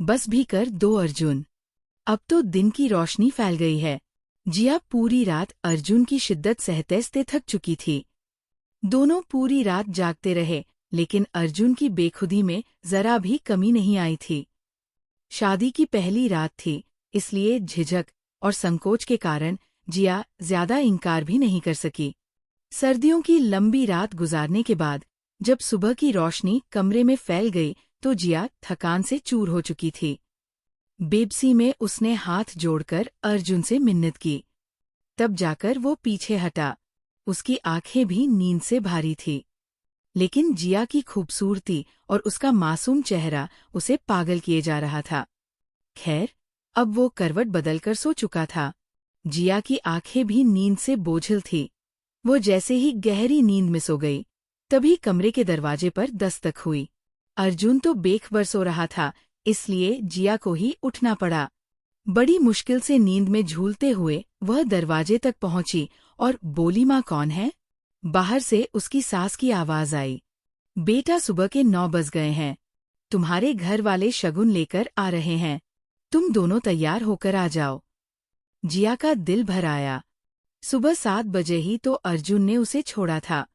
बस भी कर दो अर्जुन। अब तो दिन की रोशनी फैल गई है। जिया पूरी रात अर्जुन की शिद्दत सहते थक चुकी थी। दोनों पूरी रात जागते रहे, लेकिन अर्जुन की बेखुदी में जरा भी कमी नहीं आई थी। शादी की पहली रात थी, इसलिए झिझक और संकोच के कारण जिया ज्यादा इनकार भी नहीं कर सकी। सर्दियों की लंबी रात गुजारने के बाद जब सुबह की रोशनी कमरे में फैल गई तो जिया थकान से चूर हो चुकी थी। बेबसी में उसने हाथ जोड़कर अर्जुन से मिन्नत की। तब जाकर वो पीछे हटा। उसकी आंखें भी नींद से भारी थी, लेकिन जिया की खूबसूरती और उसका मासूम चेहरा उसे पागल किए जा रहा था। खैर, अब वो करवट बदलकर सो चुका था। जिया की आंखें भी नींद से बोझिल थी। वो जैसे ही गहरी नींद में सो गई, तभी कमरे के दरवाजे पर दस्तक हुई। अर्जुन तो बेखबर सो रहा था, इसलिए जिया को ही उठना पड़ा। बड़ी मुश्किल से नींद में झूलते हुए वह दरवाजे तक पहुंची और बोली, माँ कौन है? बाहर से उसकी सास की आवाज आई। बेटा, सुबह के 9 बज गए हैं। तुम्हारे घर वाले शगुन लेकर आ रहे हैं। तुम दोनों तैयार होकर आ जाओ। जिया का दिल भर आया। सुबह 7 बजे ही तो अर्जुन ने उसे छोड़ा था।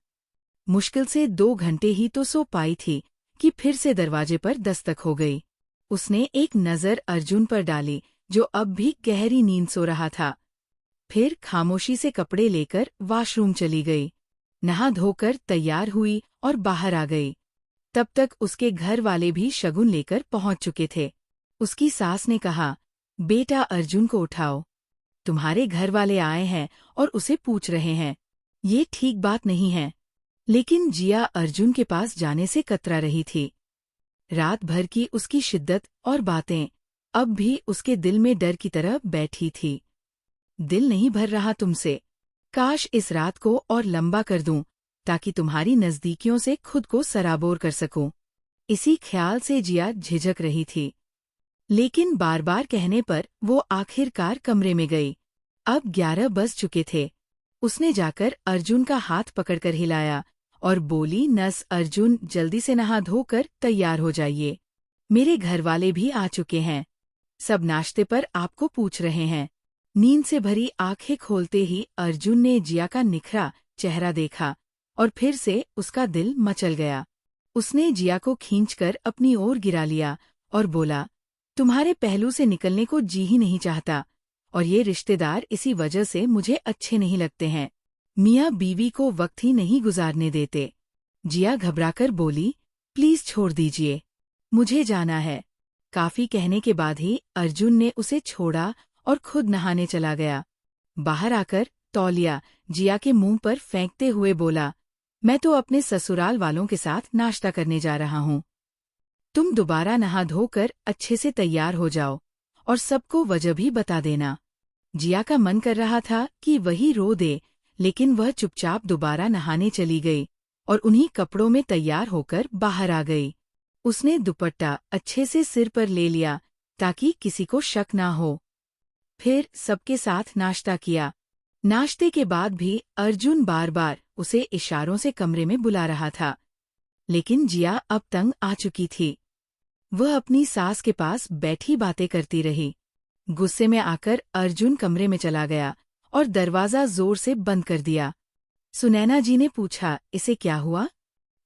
मुश्किल से 2 घंटे ही तो सो पाई थी कि फिर से दरवाजे पर दस्तक हो गई। उसने एक नज़र अर्जुन पर डाली, जो अब भी गहरी नींद सो रहा था। फिर खामोशी से कपड़े लेकर वॉशरूम चली गई। नहा धोकर तैयार हुई और बाहर आ गई। तब तक उसके घर वाले भी शगुन लेकर पहुंच चुके थे। उसकी सास ने कहा, बेटा अर्जुन को उठाओ। तुम्हारे घर वाले आए हैं और उसे पूछ रहे हैं। ये ठीक बात नहीं है। लेकिन जिया अर्जुन के पास जाने से कतरा रही थी। रात भर की उसकी शिद्दत और बातें अब भी उसके दिल में डर की तरह बैठी थी। दिल नहीं भर रहा तुमसे। काश इस रात को और लंबा कर दूं, ताकि तुम्हारी नज़दीकियों से खुद को सराबोर कर सकूं। इसी ख्याल से जिया झिझक रही थी, लेकिन बार बार कहने पर वो आखिरकार कमरे में गई। अब 11 बज चुके थे। उसने जाकर अर्जुन का हाथ पकड़कर हिलाया और बोली, नस अर्जुन, जल्दी से नहा धोकर तैयार हो जाइए। मेरे घरवाले भी आ चुके हैं। सब नाश्ते पर आपको पूछ रहे हैं। नींद से भरी आंखें खोलते ही अर्जुन ने जिया का निखरा चेहरा देखा और फिर से उसका दिल मचल गया। उसने जिया को खींचकर अपनी ओर गिरा लिया और बोला, तुम्हारे पहलू से निकलने को जी ही नहीं चाहता, और ये रिश्तेदार इसी वजह से मुझे अच्छे नहीं लगते हैं। मियाँ बीवी को वक्त ही नहीं गुजारने देते। जिया घबराकर बोली, प्लीज छोड़ दीजिए, मुझे जाना है। काफी कहने के बाद ही अर्जुन ने उसे छोड़ा और खुद नहाने चला गया। बाहर आकर तौलिया जिया के मुंह पर फेंकते हुए बोला, मैं तो अपने ससुराल वालों के साथ नाश्ता करने जा रहा हूँ। तुम दोबारा नहा धोकर अच्छे से तैयार हो जाओ और सबको वजह भी बता देना। जिया का मन कर रहा था कि वही रो दे, लेकिन वह चुपचाप दोबारा नहाने चली गई और उन्हीं कपड़ों में तैयार होकर बाहर आ गई। उसने दुपट्टा अच्छे से सिर पर ले लिया ताकि किसी को शक ना हो। फिर सबके साथ नाश्ता किया। नाश्ते के बाद भी अर्जुन बार बार उसे इशारों से कमरे में बुला रहा था, लेकिन जिया अब तंग आ चुकी थी। वह अपनी सास के पास बैठी बातें करती रही। गुस्से में आकर अर्जुन कमरे में चला गया और दरवाजा जोर से बंद कर दिया। सुनैना जी ने पूछा, इसे क्या हुआ?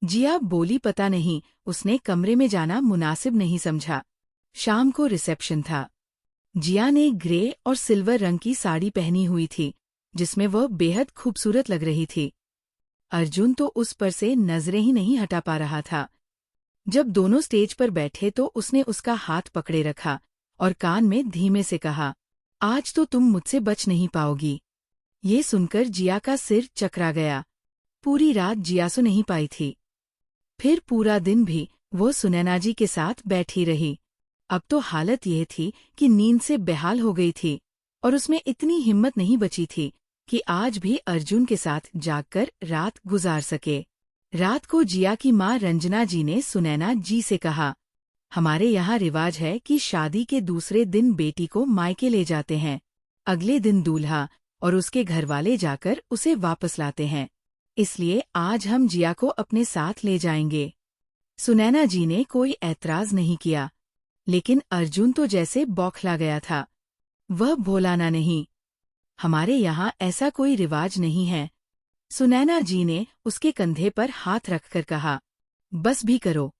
जिया बोली, पता नहीं, उसने कमरे में जाना मुनासिब नहीं समझा। शाम को रिसेप्शन था। जिया ने ग्रे और सिल्वर रंग की साड़ी पहनी हुई थी, जिसमें वह बेहद खूबसूरत लग रही थी। अर्जुन तो उस पर से नजरें ही नहीं हटा पा रहा था। जब दोनों स्टेज पर बैठे तो उसने उसका हाथ पकड़े रखा और कान में धीमे से कहा, आज तो तुम मुझसे बच नहीं पाओगी। ये सुनकर जिया का सिर चकरा गया। पूरी रात जिया सो नहीं पाई थी। फिर पूरा दिन भी वो सुनैना जी के साथ बैठी रही। अब तो हालत यह थी कि नींद से बेहाल हो गई थी और उसमें इतनी हिम्मत नहीं बची थी कि आज भी अर्जुन के साथ जागकर रात गुजार सके। रात को जिया की माँ रंजना जी ने सुनैना जी से कहा, हमारे यहाँ रिवाज है कि शादी के दूसरे दिन बेटी को मायके ले जाते हैं। अगले दिन दूल्हा और उसके घरवाले जाकर उसे वापस लाते हैं। इसलिए आज हम जिया को अपने साथ ले जाएंगे। सुनैना जी ने कोई ऐतराज नहीं किया, लेकिन अर्जुन तो जैसे बौखला गया था। वह भोलाना नहीं। हमारे यहाँ ऐसा कोई रिवाज नहीं है। सुनैना जी ने उसके कंधे पर हाथ रखकर कहा, बस भी करो।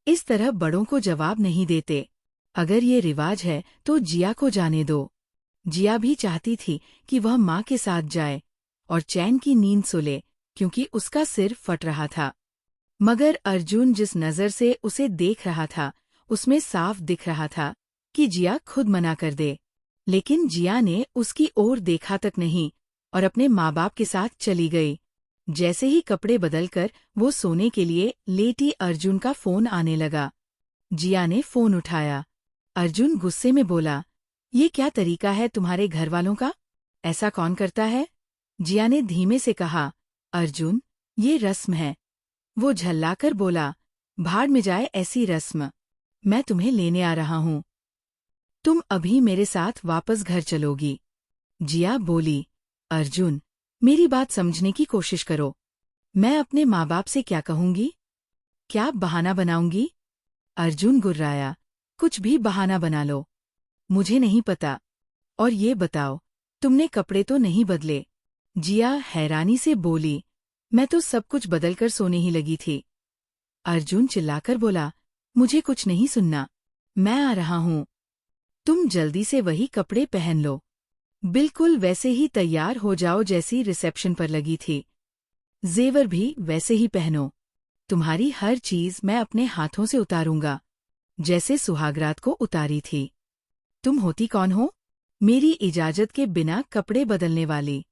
इस तरह बड़ों को जवाब नहीं देते। अगर ये रिवाज है तो जिया को जाने दो। जिया भी चाहती थी कि वह माँ के साथ जाए और चैन की नींद सुले, क्योंकि उसका सिर फट रहा था। मगर अर्जुन जिस नज़र से उसे देख रहा था, उसमें साफ दिख रहा था कि जिया खुद मना कर दे। लेकिन जिया ने उसकी ओर देखा तक नहीं और अपने माँ बाप के साथ चली गई। जैसे ही कपड़े बदलकर वो सोने के लिए लेटी, अर्जुन का फोन आने लगा। जिया ने फोन उठाया। अर्जुन गुस्से में बोला, ये क्या तरीका है तुम्हारे घर वालों का? ऐसा कौन करता है? जिया ने धीमे से कहा, अर्जुन, ये रस्म है। वो झल्लाकर बोला, भाड़ में जाए ऐसी रस्म। मैं तुम्हें लेने आ रहा हूँ। तुम अभी मेरे साथ वापस घर चलोगी। जिया बोली, अर्जुन, मेरी बात समझने की कोशिश करो। मैं अपने माँ बाप से क्या कहूंगी? क्या बहाना बनाऊंगी? अर्जुन गुर्राया, कुछ भी बहाना बना लो। मुझे नहीं पता। और ये बताओ, तुमने कपड़े तो नहीं बदले? जिया हैरानी से बोली, मैं तो सब कुछ बदलकर सोने ही लगी थी। अर्जुन चिल्लाकर बोला, मुझे कुछ नहीं सुनना। मैं आ रहा हूँ। तुम जल्दी से वही कपड़े पहन लो। बिल्कुल वैसे ही तैयार हो जाओ जैसी रिसेप्शन पर लगी थी। जेवर भी वैसे ही पहनो। तुम्हारी हर चीज मैं अपने हाथों से उतारूंगा, जैसे सुहागरात को उतारी थी। तुम होती कौन हो? मेरी इजाजत के बिना कपड़े बदलने वाली।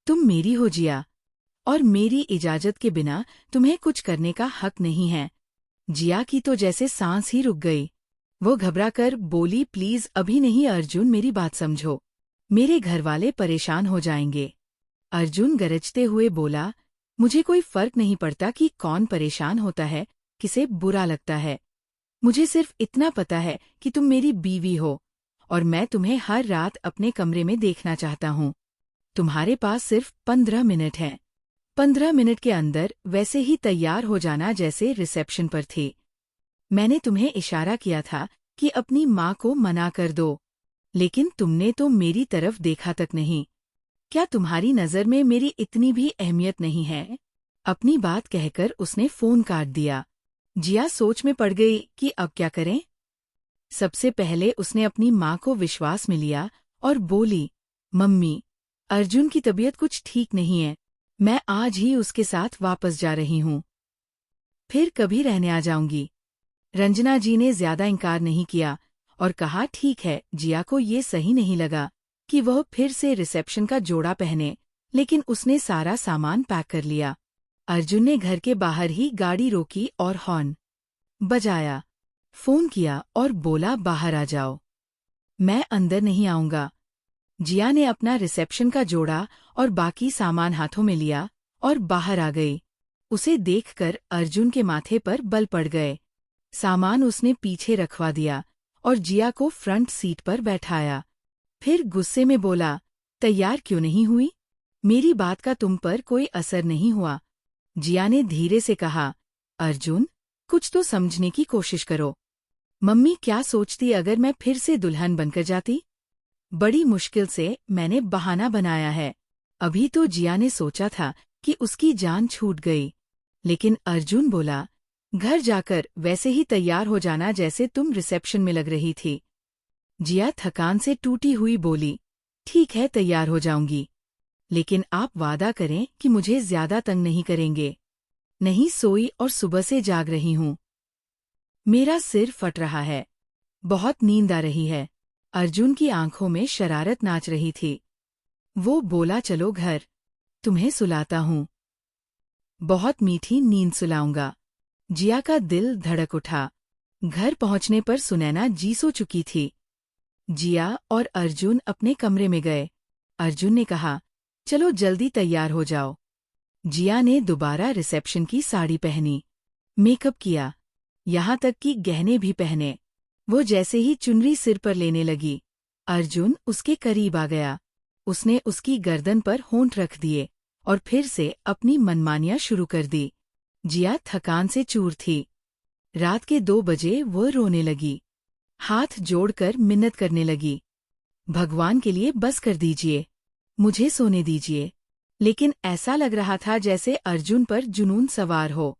तुम मेरी हो जिया, और मेरी इजाजत के बिना तुम्हें कुछ करने का हक नहीं है। जिया की तो जैसे सांस ही रुक गई। वो घबराकर बोली, प्लीज अभी नहीं अर्जुन, मेरी बात समझो। मेरे घरवाले परेशान हो जाएंगे। अर्जुन गरजते हुए बोला, मुझे कोई फर्क नहीं पड़ता कि कौन परेशान होता है, किसे बुरा लगता है। मुझे सिर्फ इतना पता है कि तुम मेरी बीवी हो और मैं तुम्हें हर रात अपने कमरे में देखना चाहता हूँ। तुम्हारे पास सिर्फ 15 मिनट हैं। 15 मिनट के अंदर वैसे ही तैयार हो जाना जैसे रिसेप्शन पर थी। मैंने तुम्हें इशारा किया था कि अपनी माँ को मना कर दो, लेकिन तुमने तो मेरी तरफ देखा तक नहीं। क्या तुम्हारी नज़र में मेरी इतनी भी अहमियत नहीं है? अपनी बात कहकर उसने फोन काट दिया। जिया सोच में पड़ गई कि अब क्या करें। सबसे पहले उसने अपनी माँ को विश्वास में लिया और बोली, मम्मी, अर्जुन की तबीयत कुछ ठीक नहीं है। मैं आज ही उसके साथ वापस जा रही हूँ। फिर कभी रहने आ जाऊंगी। रंजना जी ने ज्यादा इनकार नहीं किया और कहा, ठीक है। जिया को ये सही नहीं लगा कि वह फिर से रिसेप्शन का जोड़ा पहने, लेकिन उसने सारा सामान पैक कर लिया। अर्जुन ने घर के बाहर ही गाड़ी रोकी और हॉर्न बजाया। फोन किया और बोला, बाहर आ जाओ। मैं अंदर नहीं आऊंगा। जिया ने अपना रिसेप्शन का जोड़ा और बाकी सामान हाथों में लिया और बाहर आ गई। उसे देखकर अर्जुन के माथे पर बल पड़ गए। सामान उसने पीछे रखवा दिया और जिया को फ्रंट सीट पर बैठाया। फिर गुस्से में बोला, तैयार क्यों नहीं हुई? मेरी बात का तुम पर कोई असर नहीं हुआ। जिया ने धीरे से कहा, अर्जुन, कुछ तो समझने की कोशिश करो। मम्मी क्या सोचती अगर मैं फिर से दुल्हन बनकर जाती? बड़ी मुश्किल से मैंने बहाना बनाया है। अभी तो जिया ने सोचा था कि उसकी जान छूट गई, लेकिन अर्जुन बोला, घर जाकर वैसे ही तैयार हो जाना जैसे तुम रिसेप्शन में लग रही थी। जिया थकान से टूटी हुई बोली, ठीक है, तैयार हो जाऊंगी, लेकिन आप वादा करें कि मुझे ज्यादा तंग नहीं करेंगे। नहीं सोई और सुबह से जाग रही हूँ। मेरा सिर फट रहा है। बहुत नींद आ रही है। अर्जुन की आंखों में शरारत नाच रही थी। वो बोला, चलो घर, तुम्हें सुलाता हूँ। बहुत मीठी नींद सुलाऊंगा। जिया का दिल धड़क उठा। घर पहुंचने पर सुनैना जी सो चुकी थी। जिया और अर्जुन अपने कमरे में गए। अर्जुन ने कहा, चलो जल्दी तैयार हो जाओ। जिया ने दोबारा रिसेप्शन की साड़ी पहनी, मेकअप किया, यहाँ तक कि गहने भी पहने। वो जैसे ही चुनरी सिर पर लेने लगी, अर्जुन उसके करीब आ गया। उसने उसकी गर्दन पर होंठ रख दिए और फिर से अपनी मनमानियां शुरू कर दी। जिया थकान से चूर थी। रात के 2 बजे वो रोने लगी। हाथ जोड़कर मिन्नत करने लगी। भगवान के लिए बस कर दीजिए, मुझे सोने दीजिए। लेकिन ऐसा लग रहा था जैसे अर्जुन पर जुनून सवार हो।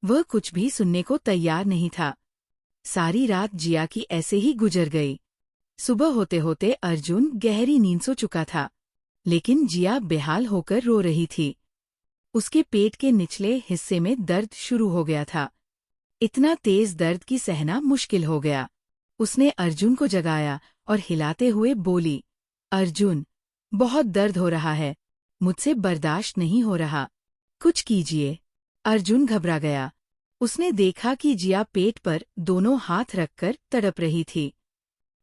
वह कुछ भी सुनने को तैयार नहीं था। सारी रात जिया की ऐसे ही गुजर गई। सुबह होते होते अर्जुन गहरी नींद सो चुका था, लेकिन जिया बेहाल होकर रो रही थी। उसके पेट के निचले हिस्से में दर्द शुरू हो गया था। इतना तेज दर्द कि सहना मुश्किल हो गया। उसने अर्जुन को जगाया और हिलाते हुए बोली, अर्जुन, बहुत दर्द हो रहा है, मुझसे बर्दाश्त नहीं हो रहा, कुछ कीजिए। अर्जुन घबरा गया। उसने देखा कि जिया पेट पर दोनों हाथ रखकर तड़प रही थी।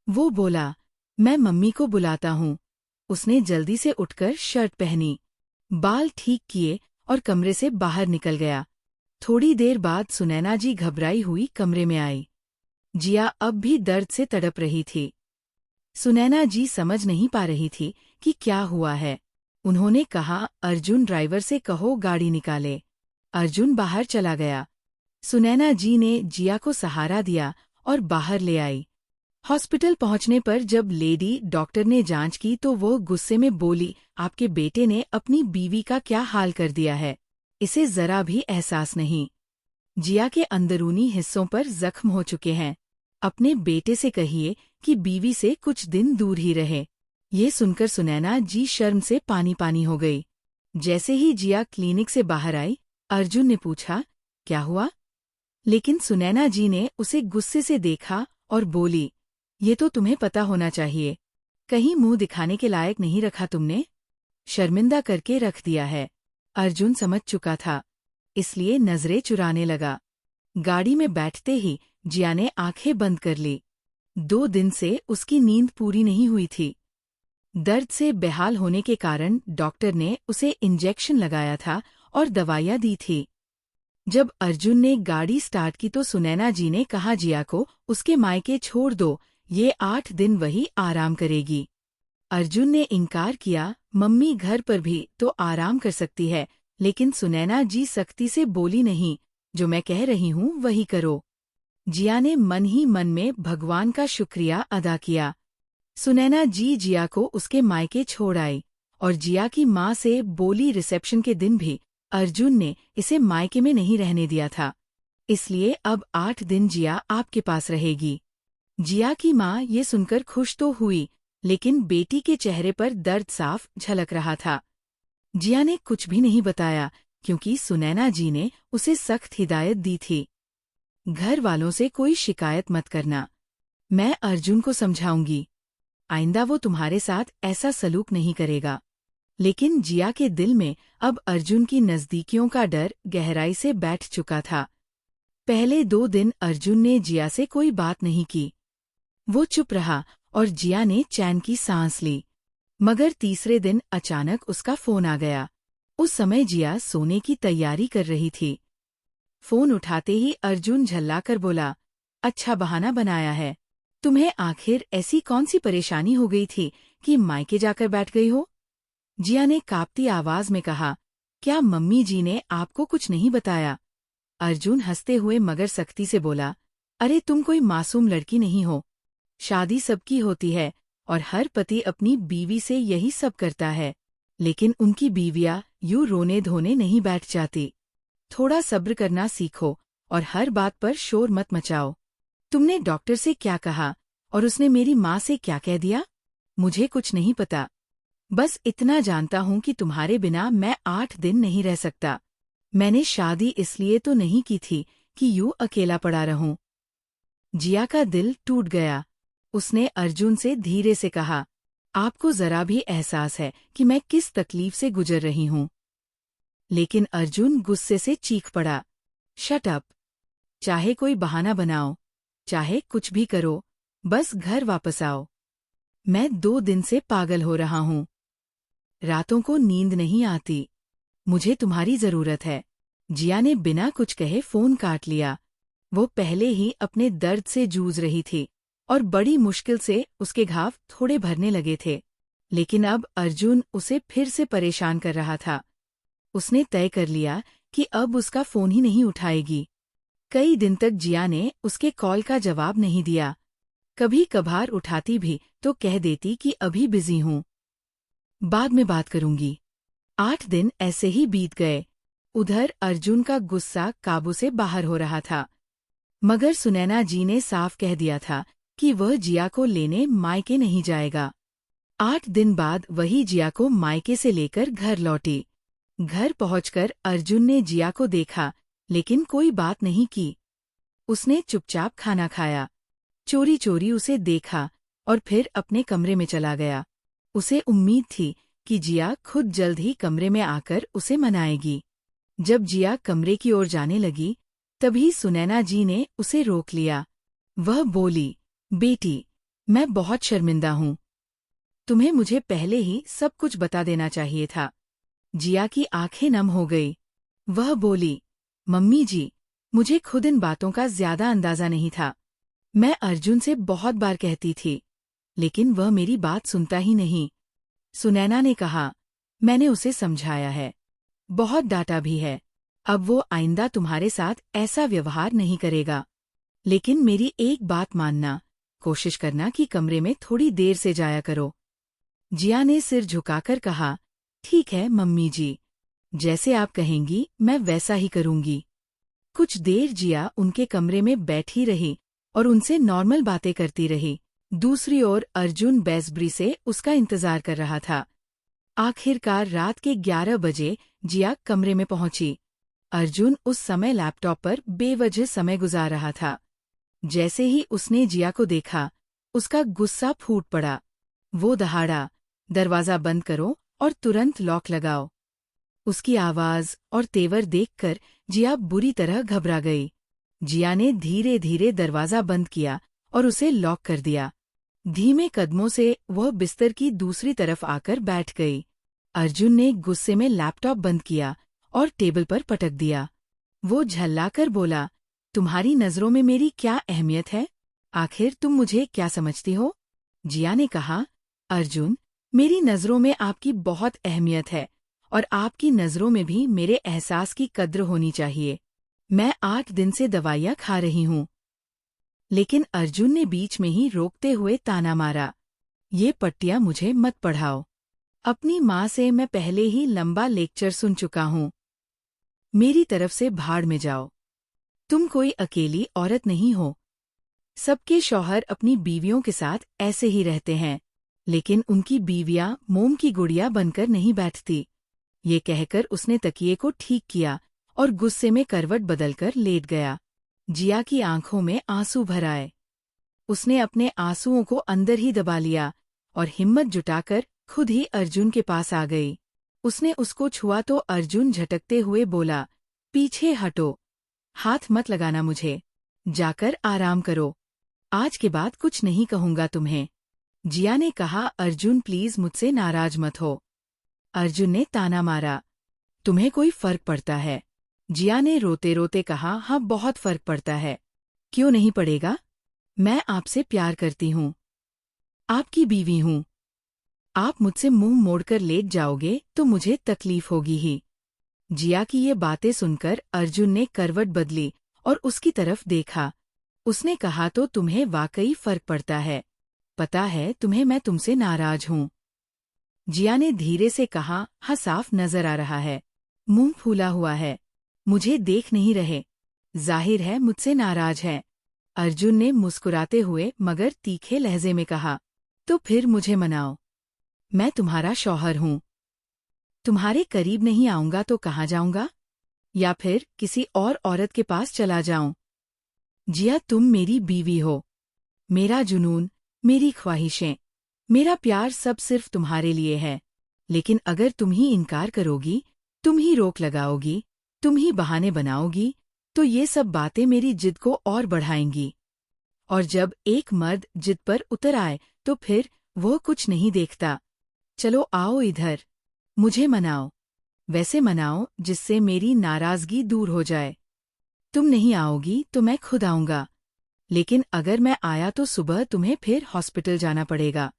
वो बोला, मैं मम्मी को बुलाता हूँ। उसने जल्दी से उठकर शर्ट पहनी, बाल ठीक किए और कमरे से बाहर निकल गया। थोड़ी देर बाद सुनैना जी घबराई हुई कमरे में आई। जिया अब भी दर्द से तड़प रही थी। सुनैना जी समझ नहीं पा रही थी कि क्या हुआ है। उन्होंने कहा, अर्जुन, ड्राइवर से कहो गाड़ी निकाले। अर्जुन बाहर चला गया। सुनैना जी ने जिया को सहारा दिया और बाहर ले आई। हॉस्पिटल पहुंचने पर जब लेडी डॉक्टर ने जांच की तो वो गुस्से में बोली, आपके बेटे ने अपनी बीवी का क्या हाल कर दिया है, इसे जरा भी एहसास नहीं। जिया के अंदरूनी हिस्सों पर जख्म हो चुके हैं। अपने बेटे से कहिए कि बीवी से कुछ दिन दूर ही रहे। ये सुनकर सुनैना जी शर्म से पानी पानी हो गई। जैसे ही जिया क्लिनिक से बाहर आई, अर्जुन ने पूछा, क्या हुआ? लेकिन सुनैना जी ने उसे गुस्से से देखा और बोली, ये तो तुम्हें पता होना चाहिए, कहीं मुंह दिखाने के लायक नहीं रखा तुमने, शर्मिंदा करके रख दिया है। अर्जुन समझ चुका था, इसलिए नजरें चुराने लगा। गाड़ी में बैठते ही जिया ने आंखें बंद कर ली। 2 दिन से उसकी नींद पूरी नहीं हुई थी। दर्द से बेहाल होने के कारण डॉक्टर ने उसे इंजेक्शन लगाया था और दवाइयां दी थी। जब अर्जुन ने गाड़ी स्टार्ट की तो सुनैना जी ने कहा, जिया को उसके मायके छोड़ दो, ये 8 दिन वही आराम करेगी। अर्जुन ने इनकार किया, मम्मी घर पर भी तो आराम कर सकती है। लेकिन सुनैना जी सख्ती से बोली, नहीं, जो मैं कह रही हूँ वही करो। जिया ने मन ही मन में भगवान का शुक्रिया अदा किया। सुनैना जी जिया को उसके मायके छोड़ आई और जिया की माँ से बोली, रिसेप्शन के दिन भी अर्जुन ने इसे मायके में नहीं रहने दिया था, इसलिए अब 8 दिन जिया आपके पास रहेगी। जिया की माँ ये सुनकर खुश तो हुई, लेकिन बेटी के चेहरे पर दर्द साफ झलक रहा था। जिया ने कुछ भी नहीं बताया क्योंकि सुनैना जी ने उसे सख्त हिदायत दी थी, घर वालों से कोई शिकायत मत करना, मैं अर्जुन को समझाऊंगी, आइंदा वो तुम्हारे साथ ऐसा सलूक नहीं करेगा। लेकिन जिया के दिल में अब अर्जुन की नज़दीकियों का डर गहराई से बैठ चुका था। पहले 2 दिन अर्जुन ने जिया से कोई बात नहीं की। वो चुप रहा और जिया ने चैन की सांस ली। मगर तीसरे दिन अचानक उसका फोन आ गया। उस समय जिया सोने की तैयारी कर रही थी। फोन उठाते ही अर्जुन झल्लाकर बोला, अच्छा बहाना बनाया है, तुम्हें आखिर ऐसी कौन सी परेशानी हो गई थी कि मायके जाकर बैठ गई हो? जिया ने कांपती आवाज में कहा, क्या मम्मी जी ने आपको कुछ नहीं बताया? अर्जुन हंसते हुए मगर सख्ती से बोला, अरे तुम कोई मासूम लड़की नहीं हो, शादी सबकी होती है और हर पति अपनी बीवी से यही सब करता है, लेकिन उनकी बीवियां यूं रोने धोने नहीं बैठ जाती। थोड़ा सब्र करना सीखो और हर बात पर शोर मत मचाओ। तुमने डॉक्टर से क्या कहा और उसने मेरी माँ से क्या कह दिया? मुझे कुछ नहीं पता, बस इतना जानता हूँ कि तुम्हारे बिना मैं 8 दिन नहीं रह सकता। मैंने शादी इसलिए तो नहीं की थी कि यूं अकेला पड़ा रहूं। जिया का दिल टूट गया। उसने अर्जुन से धीरे से कहा, आपको जरा भी एहसास है कि मैं किस तकलीफ से गुजर रही हूँ? लेकिन अर्जुन गुस्से से चीख पड़ा, शट अप, चाहे कोई बहाना बनाओ, चाहे कुछ भी करो, बस घर वापस आओ। मैं 2 दिन से पागल हो रहा हूँ, रातों को नींद नहीं आती, मुझे तुम्हारी जरूरत है। जिया ने बिना कुछ कहे फोन काट लिया। वो पहले ही अपने दर्द से जूझ रही थी और बड़ी मुश्किल से उसके घाव थोड़े भरने लगे थे, लेकिन अब अर्जुन उसे फिर से परेशान कर रहा था। उसने तय कर लिया कि अब उसका फोन ही नहीं उठाएगी। कई दिन तक जिया ने उसके कॉल का जवाब नहीं दिया। कभी कभार उठाती भी तो कह देती कि अभी बिजी हूँ, बाद में बात करूंगी। 8 दिन ऐसे ही बीत गए। उधर अर्जुन का गुस्सा काबू से बाहर हो रहा था, मगर सुनैना जी ने साफ कह दिया था कि वह जिया को लेने मायके नहीं जाएगा। 8 दिन बाद वही जिया को मायके से लेकर घर लौटी। घर पहुंचकर अर्जुन ने जिया को देखा, लेकिन कोई बात नहीं की। उसने चुपचाप खाना खाया, चोरी चोरी उसे देखा और फिर अपने कमरे में चला गया। उसे उम्मीद थी कि जिया खुद जल्द ही कमरे में आकर उसे मनाएगी। जब जिया कमरे की ओर जाने लगी, तभी सुनैना जी ने उसे रोक लिया। वह बोली, बेटी, मैं बहुत शर्मिंदा हूँ। तुम्हें मुझे पहले ही सब कुछ बता देना चाहिए था। जिया की आंखें नम हो गई। वह बोली, मम्मी जी, मुझे खुद इन बातों का ज्यादा अंदाजा नहीं था। मैं अर्जुन से बहुत बार कहती थी, लेकिन वह मेरी बात सुनता ही नहीं। सुनैना ने कहा, मैंने उसे समझाया है, बहुत डांटा भी है। अब वो आइंदा तुम्हारे साथ ऐसा व्यवहार नहीं करेगा। लेकिन मेरी एक बात मानना, कोशिश करना कि कमरे में थोड़ी देर से जाया करो। जिया ने सिर झुकाकर कहा, ठीक है मम्मी जी, जैसे आप कहेंगी मैं वैसा ही करूंगी। कुछ देर जिया उनके कमरे में बैठी रही और उनसे नॉर्मल बातें करती रही। दूसरी ओर अर्जुन बेसब्री से उसका इंतजार कर रहा था। आखिरकार रात के 11 बजे जिया कमरे में पहुंची। अर्जुन उस समय लैपटॉप पर बेवजह समय गुजार रहा था। जैसे ही उसने जिया को देखा, उसका गुस्सा फूट पड़ा। वो दहाड़ा, दरवाजा बंद करो और तुरंत लॉक लगाओ। उसकी आवाज और तेवर देखकर जिया बुरी तरह घबरा गई। जिया ने धीरे धीरे दरवाजा बंद किया और उसे लॉक कर दिया। धीमे कदमों से वह बिस्तर की दूसरी तरफ आकर बैठ गई। अर्जुन ने गुस्से में लैपटॉप बंद किया और टेबल पर पटक दिया। वो झल्लाकर बोला, तुम्हारी नजरों में मेरी क्या अहमियत है? आखिर तुम मुझे क्या समझती हो? जिया ने कहा, अर्जुन, मेरी नजरों में आपकी बहुत अहमियत है और आपकी नजरों में भी मेरे एहसास की कद्र होनी चाहिए। मैं 8 दिन से दवाइयाँ खा रही हूँ। लेकिन अर्जुन ने बीच में ही रोकते हुए ताना मारा, ये पट्टियाँ मुझे मत पढ़ाओ। अपनी माँ से मैं पहले ही लंबा लेक्चर सुन चुका हूँ। मेरी तरफ से भाड़ में जाओ। तुम कोई अकेली औरत नहीं हो। सबके शौहर अपनी बीवियों के साथ ऐसे ही रहते हैं, लेकिन उनकी बीवियां मोम की गुड़िया बनकर नहीं बैठती। ये कहकर उसने तकिए को ठीक किया और गुस्से में करवट बदलकर लेट गया। जिया की आंखों में आंसू भर आए। उसने अपने आंसुओं को अंदर ही दबा लिया और हिम्मत जुटाकर खुद ही अर्जुन के पास आ गई। उसने उसको छुआ तो अर्जुन झटकते हुए बोला, पीछे हटो, हाथ मत लगाना मुझे, जाकर आराम करो। आज के बाद कुछ नहीं कहूंगा तुम्हें। जिया ने कहा, अर्जुन प्लीज मुझसे नाराज मत हो। अर्जुन ने ताना मारा, तुम्हें कोई फर्क पड़ता है? जिया ने रोते रोते कहा, हाँ बहुत फर्क पड़ता है। क्यों नहीं पड़ेगा? मैं आपसे प्यार करती हूँ, आपकी बीवी हूँ। आप मुझसे मुंह मोड़कर लेट जाओगे तो मुझे तकलीफ होगी ही। जिया की ये बातें सुनकर अर्जुन ने करवट बदली और उसकी तरफ देखा। उसने कहा, तो तुम्हें वाकई फर्क पड़ता है। पता है तुम्हें मैं तुमसे नाराज हूँ। जिया ने धीरे से कहा, हाँ साफ नजर आ रहा है, मुंह फूला हुआ है, मुझे देख नहीं रहे, जाहिर है मुझसे नाराज है। अर्जुन ने मुस्कुराते हुए मगर तीखे लहजे में कहा, तो फिर मुझे मनाओ, मैं तुम्हारा शौहर हूँ। तुम्हारे करीब नहीं आऊंगा तो कहाँ जाऊंगा? या फिर किसी और औरत के पास चला जाऊं? जिया, तुम मेरी बीवी हो। मेरा जुनून, मेरी ख्वाहिशें, मेरा प्यार सब सिर्फ तुम्हारे लिए है। लेकिन अगर तुम ही इनकार करोगी, तुम ही रोक लगाओगी, तुम ही बहाने बनाओगी, तो ये सब बातें मेरी जिद को और बढ़ाएंगी। और जब एक मर्द जिद पर उतर आए तो फिर वो कुछ नहीं देखता। चलो आओ इधर, मुझे मनाओ, वैसे मनाओ जिससे मेरी नाराजगी दूर हो जाए। तुम नहीं आओगी तो मैं खुद आऊंगा, लेकिन अगर मैं आया तो सुबह तुम्हें फिर हॉस्पिटल जाना पड़ेगा।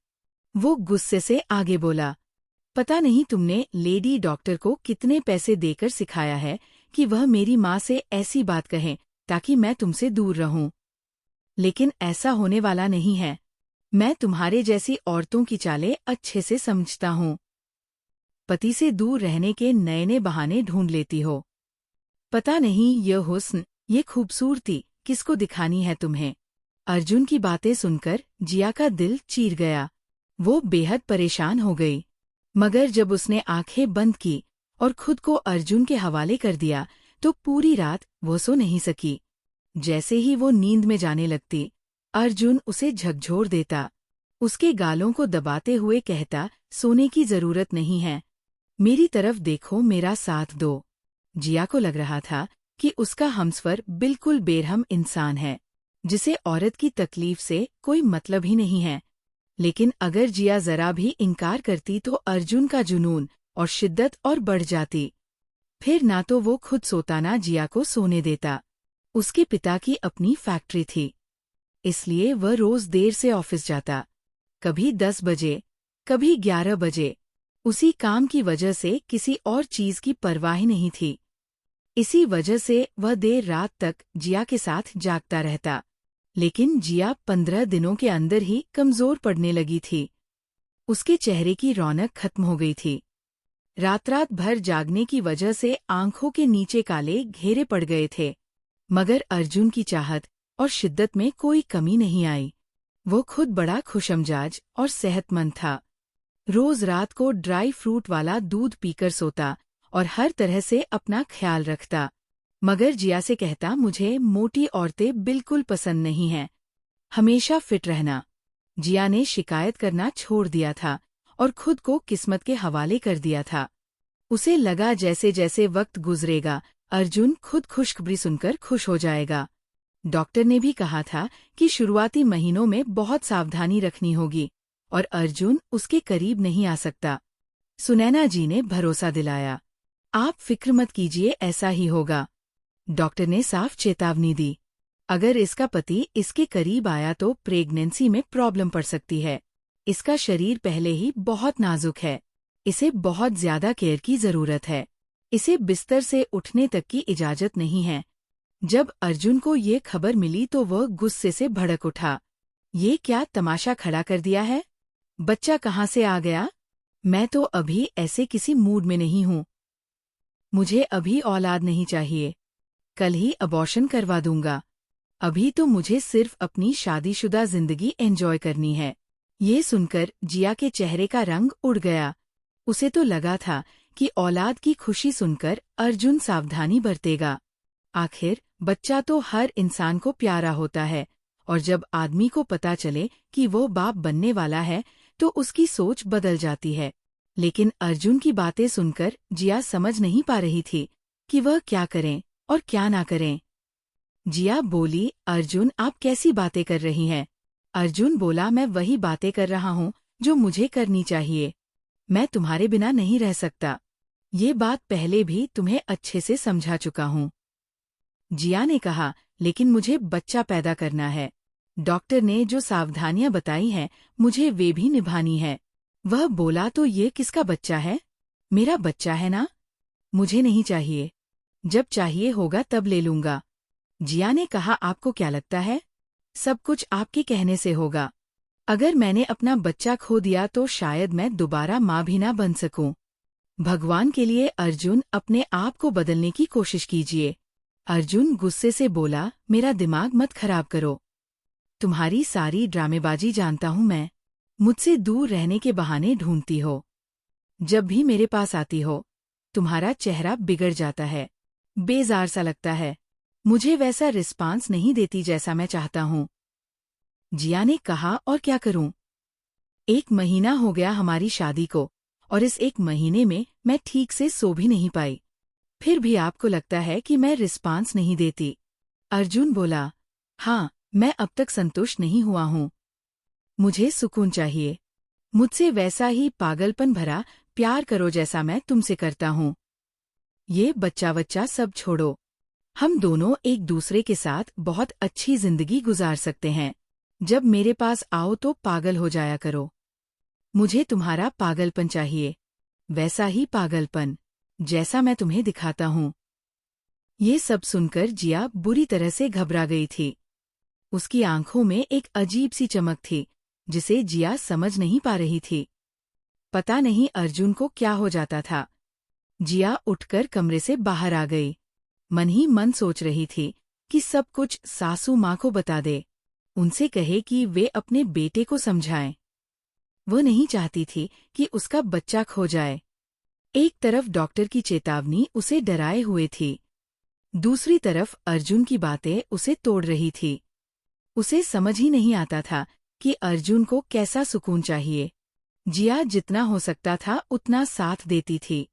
वो गुस्से से आगे बोला, पता नहीं तुमने लेडी डॉक्टर को कितने पैसे देकर सिखाया है कि वह मेरी माँ से ऐसी बात कहे ताकि मैं तुमसे दूर रहूं। लेकिन ऐसा होने वाला नहीं है। मैं तुम्हारे जैसी औरतों की चालें अच्छे से समझता हूँ। पति से दूर रहने के नए नए बहाने ढूंढ लेती हो। पता नहीं ये हुस्न, ये खूबसूरती किसको दिखानी है तुम्हें। अर्जुन की बातें सुनकर जिया का दिल चीर गया। वो बेहद परेशान हो गई। मगर जब उसने आंखें बंद की और खुद को अर्जुन के हवाले कर दिया तो पूरी रात वो सो नहीं सकी। जैसे ही वो नींद में जाने लगती, अर्जुन उसे झकझोर देता। उसके गालों को दबाते हुए कहता, सोने की जरूरत नहीं है, मेरी तरफ देखो, मेरा साथ दो। जिया को लग रहा था कि उसका हमसफर बिल्कुल बेरहम इंसान है, जिसे औरत की तकलीफ से कोई मतलब ही नहीं है। लेकिन अगर जिया जरा भी इनकार करती तो अर्जुन का जुनून और शिद्दत और बढ़ जाती। फिर ना तो वो खुद सोता ना जिया को सोने देता। उसके पिता की अपनी फैक्ट्री थी, इसलिए वह रोज देर से ऑफिस जाता, कभी 10 बजे, कभी 11 बजे। उसी काम की वजह से किसी और चीज की परवाह ही नहीं थी। इसी वजह से वह देर रात तक जिया के साथ जागता रहता। लेकिन जिया 15 दिनों के अंदर ही कमजोर पड़ने लगी थी। उसके चेहरे की रौनक खत्म हो गई थी। रात भर जागने की वजह से आंखों के नीचे काले घेरे पड़ गए थे। मगर अर्जुन की चाहत और शिद्दत में कोई कमी नहीं आई। वो खुद बड़ा खुशमिजाज और सेहतमंद था। रोज रात को ड्राई फ्रूट वाला दूध पीकर सोता और हर तरह से अपना ख्याल रखता। मगर जिया से कहता, मुझे मोटी औरतें बिल्कुल पसंद नहीं हैं, हमेशा फिट रहना। जिया ने शिकायत करना छोड़ दिया था और खुद को किस्मत के हवाले कर दिया था। उसे लगा जैसे जैसे वक्त गुजरेगा अर्जुन खुद खुशखबरी सुनकर खुश हो जाएगा। डॉक्टर ने भी कहा था कि शुरुआती महीनों में बहुत सावधानी रखनी होगी और अर्जुन उसके करीब नहीं आ सकता। सुनैना जी ने भरोसा दिलाया, आप फिक्र मत कीजिए, ऐसा ही होगा। डॉक्टर ने साफ चेतावनी दी, अगर इसका पति इसके करीब आया तो प्रेगनेंसी में प्रॉब्लम पड़ सकती है। इसका शरीर पहले ही बहुत नाजुक है, इसे बहुत ज्यादा केयर की जरूरत है। इसे बिस्तर से उठने तक की इजाजत नहीं है। जब अर्जुन को ये खबर मिली तो वह गुस्से से भड़क उठा। ये क्या तमाशा खड़ा कर दिया है? बच्चा कहाँ से आ गया? मैं तो अभी ऐसे किसी मूड में नहीं हूँ। मुझे अभी औलाद नहीं चाहिए, कल ही अबॉर्शन करवा दूंगा। अभी तो मुझे सिर्फ अपनी शादीशुदा जिंदगी एंजॉय करनी है। ये सुनकर जिया के चेहरे का रंग उड़ गया। उसे तो लगा था कि औलाद की खुशी सुनकर अर्जुन सावधानी बरतेगा। आखिर बच्चा तो हर इंसान को प्यारा होता है, और जब आदमी को पता चले कि वो बाप बनने वाला है तो उसकी सोच बदल जाती है। लेकिन अर्जुन की बातें सुनकर जिया समझ नहीं पा रही थी कि वह क्या करें और क्या ना करें। जिया बोली, अर्जुन आप कैसी बातें कर रही हैं? अर्जुन बोला, मैं वही बातें कर रहा हूँ जो मुझे करनी चाहिए। मैं तुम्हारे बिना नहीं रह सकता। ये बात पहले भी तुम्हें अच्छे से समझा चुका हूँ। जिया ने कहा, लेकिन मुझे बच्चा पैदा करना है। डॉक्टर ने जो सावधानियां बताई हैं मुझे वे भी निभानी है। वह बोला, तो ये किसका बच्चा है? मेरा बच्चा है ना? मुझे नहीं चाहिए, जब चाहिए होगा तब ले लूंगा। जिया ने कहा, आपको क्या लगता है सब कुछ आपके कहने से होगा? अगर मैंने अपना बच्चा खो दिया तो शायद मैं दोबारा माँ भी ना बन सकूं। भगवान के लिए अर्जुन अपने आप को बदलने की कोशिश कीजिए। अर्जुन गुस्से से बोला, मेरा दिमाग मत खराब करो। तुम्हारी सारी ड्रामेबाजी जानता हूँ मैं। मुझसे दूर रहने के बहाने ढूंढती हो। जब भी मेरे पास आती हो तुम्हारा चेहरा बिगड़ जाता है, बेजार सा लगता है। मुझे वैसा रिस्पांस नहीं देती जैसा मैं चाहता हूँ। जिया ने कहा, और क्या करूं? 1 महीना हो गया हमारी शादी को और इस 1 महीने में मैं ठीक से सो भी नहीं पाई। फिर भी आपको लगता है कि मैं रिस्पांस नहीं देती? अर्जुन बोला, हाँ, मैं अब तक संतुष्ट नहीं हुआ हूँ। मुझे सुकून चाहिए। मुझसे वैसा ही पागलपन भरा प्यार करो जैसा मैं तुमसे करता हूँ। ये बच्चा सब छोड़ो। हम दोनों एक दूसरे के साथ बहुत अच्छी जिंदगी गुजार सकते हैं। जब मेरे पास आओ तो पागल हो जाया करो। मुझे तुम्हारा पागलपन चाहिए, वैसा ही पागलपन जैसा मैं तुम्हें दिखाता हूँ। ये सब सुनकर जिया बुरी तरह से घबरा गई थी। उसकी आंखों में एक अजीब सी चमक थी, जिसे जिया समझ नहीं पा रही थी। पता नहीं अर्जुन को क्या हो जाता था। जिया उठकर कमरे से बाहर आ गई। मन ही मन सोच रही थी कि सब कुछ सासू माँ को बता दे, उनसे कहे कि वे अपने बेटे को समझाएं। वो नहीं चाहती थी कि उसका बच्चा खो जाए। एक तरफ डॉक्टर की चेतावनी उसे डराए हुए थी, दूसरी तरफ अर्जुन की बातें उसे तोड़ रही थी। उसे समझ ही नहीं आता था कि अर्जुन को कैसा सुकून चाहिए। जिया जितना हो सकता था उतना साथ देती थी,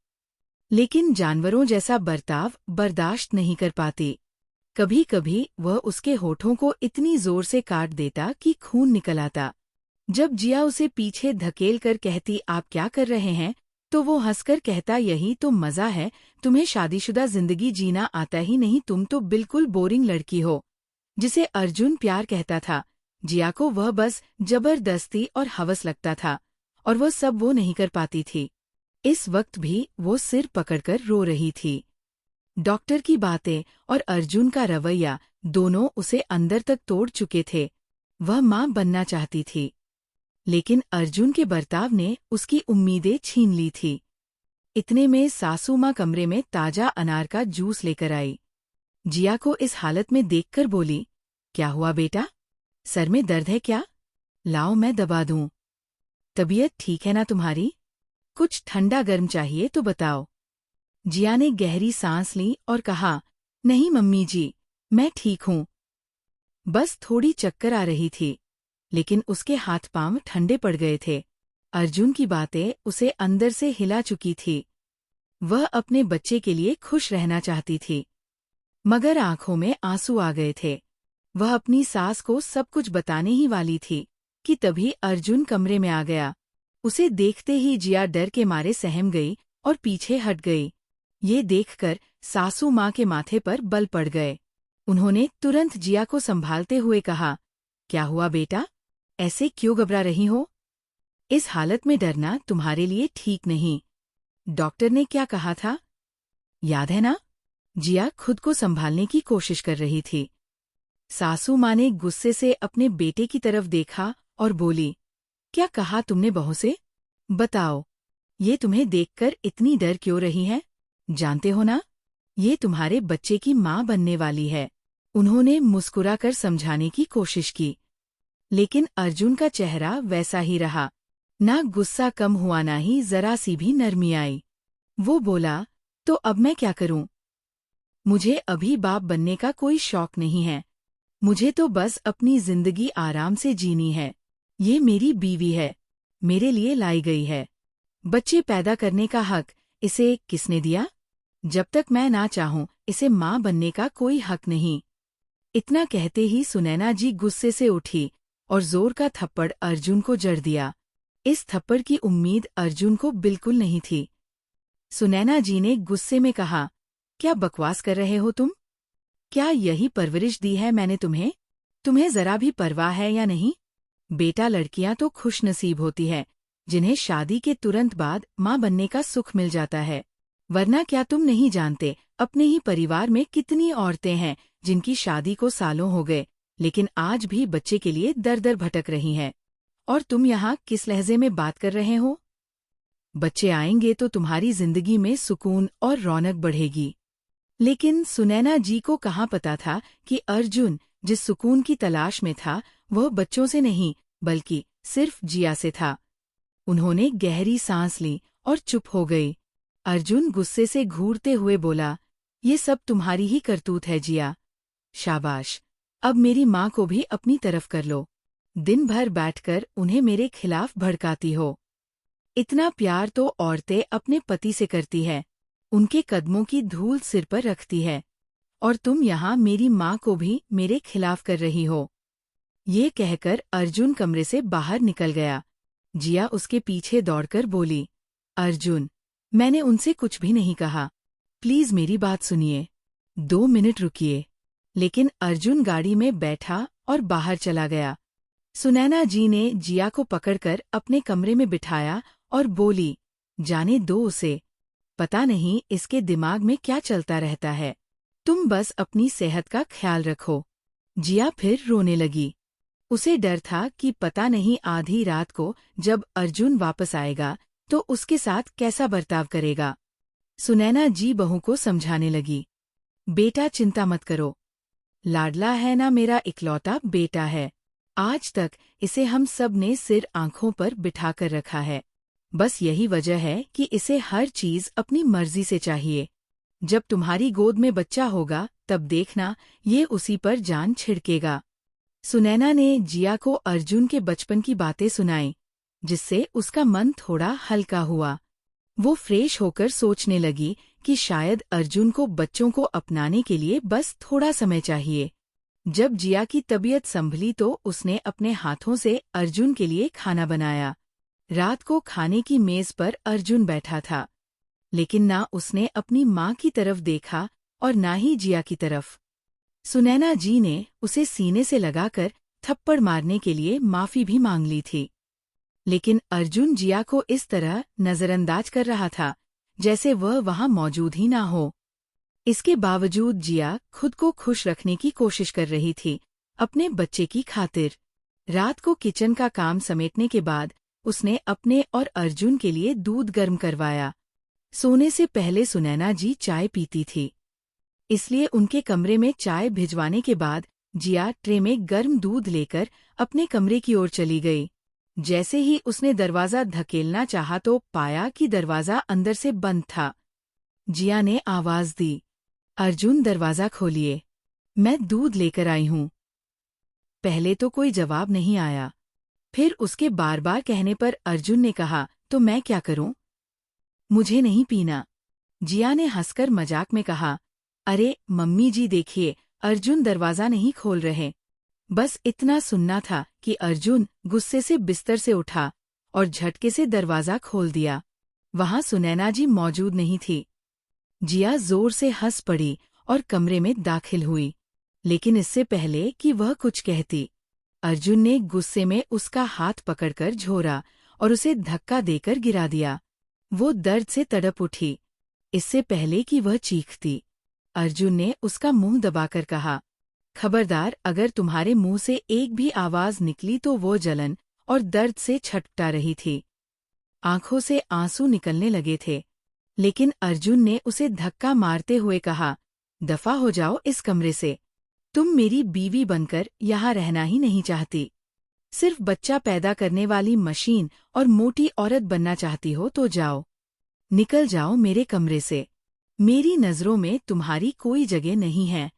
लेकिन जानवरों जैसा बर्ताव बर्दाश्त नहीं कर पाती। कभी कभी वह उसके होठों को इतनी जोर से काट देता कि खून निकल आता। जब जिया उसे पीछे धकेल कर कहती, आप क्या कर रहे हैं, तो वो हंसकर कहता, यही तो मजा है, तुम्हें शादीशुदा जिंदगी जीना आता ही नहीं, तुम तो बिल्कुल बोरिंग लड़की हो। जिसे अर्जुन प्यार कहता था, जिया को वह बस जबरदस्ती और हवस लगता था, और वह सब वो नहीं कर पाती थी। इस वक्त भी वो सिर पकड़कर रो रही थी। डॉक्टर की बातें और अर्जुन का रवैया दोनों उसे अंदर तक तोड़ चुके थे। वह मां बनना चाहती थी, लेकिन अर्जुन के बर्ताव ने उसकी उम्मीदें छीन ली थी। इतने में सासू माँ कमरे में ताजा अनार का जूस लेकर आई। जिया को इस हालत में देखकर बोली, क्या हुआ बेटा, सर में दर्द है क्या? लाओ मैं दबा दूं। तबीयत ठीक है ना तुम्हारी? कुछ ठंडा गर्म चाहिए तो बताओ। जिया ने गहरी सांस ली और कहा, नहीं मम्मी जी, मैं ठीक हूं। बस थोड़ी चक्कर आ रही थी, लेकिन उसके हाथ पांव ठंडे पड़ गए थे। अर्जुन की बातें उसे अंदर से हिला चुकी थी। वह अपने बच्चे के लिए खुश रहना चाहती थी, मगर आंखों में आंसू आ गए थे। वह अपनी सास को सब कुछ बताने ही वाली थी कि तभी अर्जुन कमरे में आ गया। उसे देखते ही जिया डर के मारे सहम गई और पीछे हट गई। ये देखकर सासू माँ के माथे पर बल पड़ गए। उन्होंने तुरंत जिया को संभालते हुए कहा, क्या हुआ बेटा, ऐसे क्यों घबरा रही हो? इस हालत में डरना तुम्हारे लिए ठीक नहीं। डॉक्टर ने क्या कहा था, याद है ना? जिया खुद को संभालने की कोशिश कर रही थी। सासू माँ ने गुस्से से अपने बेटे की तरफ देखा और बोली, क्या कहा तुमने बहू से? बताओ, ये तुम्हें देखकर इतनी डर क्यों रही है? जानते हो ना, ये तुम्हारे बच्चे की माँ बनने वाली है। उन्होंने मुस्कुराकर समझाने की कोशिश की, लेकिन अर्जुन का चेहरा वैसा ही रहा। ना गुस्सा कम हुआ, ना ही जरा सी भी नरमी आई। वो बोला, तो अब मैं क्या करूं? मुझे अभी बाप बनने का कोई शौक नहीं है। मुझे तो बस अपनी जिंदगी आराम से जीनी है। ये मेरी बीवी है, मेरे लिए लाई गई है। बच्चे पैदा करने का हक इसे किसने दिया? जब तक मैं ना चाहूं, इसे माँ बनने का कोई हक नहीं। इतना कहते ही सुनैना जी गुस्से से उठी और जोर का थप्पड़ अर्जुन को जड़ दिया। इस थप्पड़ की उम्मीद अर्जुन को बिल्कुल नहीं थी। सुनैना जी ने गुस्से में कहा, क्या बकवास कर रहे हो तुम? क्या यही परवरिश दी है मैंने तुम्हें? तुम्हें जरा भी परवाह है या नहीं? बेटा, लड़कियां तो खुशनसीब होती है जिन्हें शादी के तुरंत बाद माँ बनने का सुख मिल जाता है, वरना क्या तुम नहीं जानते अपने ही परिवार में कितनी औरतें हैं जिनकी शादी को सालों हो गए, लेकिन आज भी बच्चे के लिए दर दर भटक रही हैं। और तुम यहाँ किस लहजे में बात कर रहे हो? बच्चे आएंगे तो तुम्हारी जिंदगी में सुकून और रौनक बढ़ेगी। लेकिन सुनैना जी को कहाँ पता था कि अर्जुन जिस सुकून की तलाश में था वह बच्चों से नहीं बल्कि सिर्फ जिया से था। उन्होंने गहरी सांस ली और चुप हो गई। अर्जुन गुस्से से घूरते हुए बोला, ये सब तुम्हारी ही करतूत है जिया। शाबाश, अब मेरी माँ को भी अपनी तरफ कर लो। दिन भर बैठकर उन्हें मेरे खिलाफ भड़काती हो। इतना प्यार तो औरतें अपने पति से करती है, उनके कदमों की धूल सिर पर रखती है, और तुम यहाँ मेरी माँ को भी मेरे खिलाफ कर रही हो। ये कहकर अर्जुन कमरे से बाहर निकल गया। जिया उसके पीछे दौड़कर बोली, अर्जुन, मैंने उनसे कुछ भी नहीं कहा, प्लीज मेरी बात सुनिए, 2 मिनट रुकिए। लेकिन अर्जुन गाड़ी में बैठा और बाहर चला गया। सुनैना जी ने जिया को पकड़कर अपने कमरे में बिठाया और बोली, जाने दो उसे, पता नहीं इसके दिमाग में क्या चलता रहता है। तुम बस अपनी सेहत का ख्याल रखो। जिया फिर रोने लगी। उसे डर था कि पता नहीं आधी रात को जब अर्जुन वापस आएगा तो उसके साथ कैसा बर्ताव करेगा। सुनैना जी बहू को समझाने लगी, बेटा चिंता मत करो, लाडला है ना, मेरा इकलौता बेटा है। आज तक इसे हम सब ने सिर आंखों पर बिठाकर रखा है। बस यही वजह है कि इसे हर चीज अपनी मर्जी से चाहिए। जब तुम्हारी गोद में बच्चा होगा तब देखना ये उसी पर जान छिड़केगा। सुनैना ने जिया को अर्जुन के बचपन की बातें सुनाई, जिससे उसका मन थोड़ा हल्का हुआ। वो फ्रेश होकर सोचने लगी कि शायद अर्जुन को बच्चों को अपनाने के लिए बस थोड़ा समय चाहिए। जब जिया की तबीयत संभली तो उसने अपने हाथों से अर्जुन के लिए खाना बनाया। रात को खाने की मेज पर अर्जुन बैठा था, लेकिन ना उसने अपनी माँ की तरफ देखा और ना ही जिया की तरफ। सुनैना जी ने उसे सीने से लगाकर थप्पड़ मारने के लिए माफी भी मांग ली थी, लेकिन अर्जुन जिया को इस तरह नजरअंदाज कर रहा था जैसे वह वहां मौजूद ही ना हो। इसके बावजूद जिया खुद को खुश रखने की कोशिश कर रही थी, अपने बच्चे की खातिर। रात को किचन का काम समेटने के बाद उसने अपने और अर्जुन के लिए दूध गर्म करवाया। सोने से पहले सुनैना जी चाय पीती थी, इसलिए उनके कमरे में चाय भिजवाने के बाद जिया ट्रे में गर्म दूध लेकर अपने कमरे की ओर चली गई। जैसे ही उसने दरवाज़ा धकेलना चाहा तो पाया कि दरवाज़ा अंदर से बंद था। जिया ने आवाज़ दी, अर्जुन दरवाज़ा खोलिए, मैं दूध लेकर आई हूँ। पहले तो कोई जवाब नहीं आया, फिर उसके बार बार कहने पर अर्जुन ने कहा, तो मैं क्या करूं? मुझे नहीं पीना। जिया ने हंसकर मजाक में कहा, अरे मम्मी जी देखिए, अर्जुन दरवाज़ा नहीं खोल रहे। बस इतना सुनना था कि अर्जुन गुस्से से बिस्तर से उठा और झटके से दरवाज़ा खोल दिया। वहां सुनैना जी मौजूद नहीं थी। जिया जोर से हंस पड़ी और कमरे में दाखिल हुई, लेकिन इससे पहले कि वह कुछ कहती, अर्जुन ने गुस्से में उसका हाथ पकड़कर झोरा और उसे धक्का देकर गिरा दिया। वो दर्द से तड़प उठी। इससे पहले कि वह चीखती, अर्जुन ने उसका मुंह दबाकर कहा, खबरदार, अगर तुम्हारे मुंह से एक भी आवाज निकली तो। वो जलन और दर्द से छटपटा रही थी, आंखों से आंसू निकलने लगे थे, लेकिन अर्जुन ने उसे धक्का मारते हुए कहा, दफा हो जाओ इस कमरे से। तुम मेरी बीवी बनकर यहाँ रहना ही नहीं चाहती। सिर्फ बच्चा पैदा करने वाली मशीन और मोटी औरत बनना चाहती हो तो जाओ, निकल जाओ मेरे कमरे से। मेरी नजरों में तुम्हारी कोई जगह नहीं है।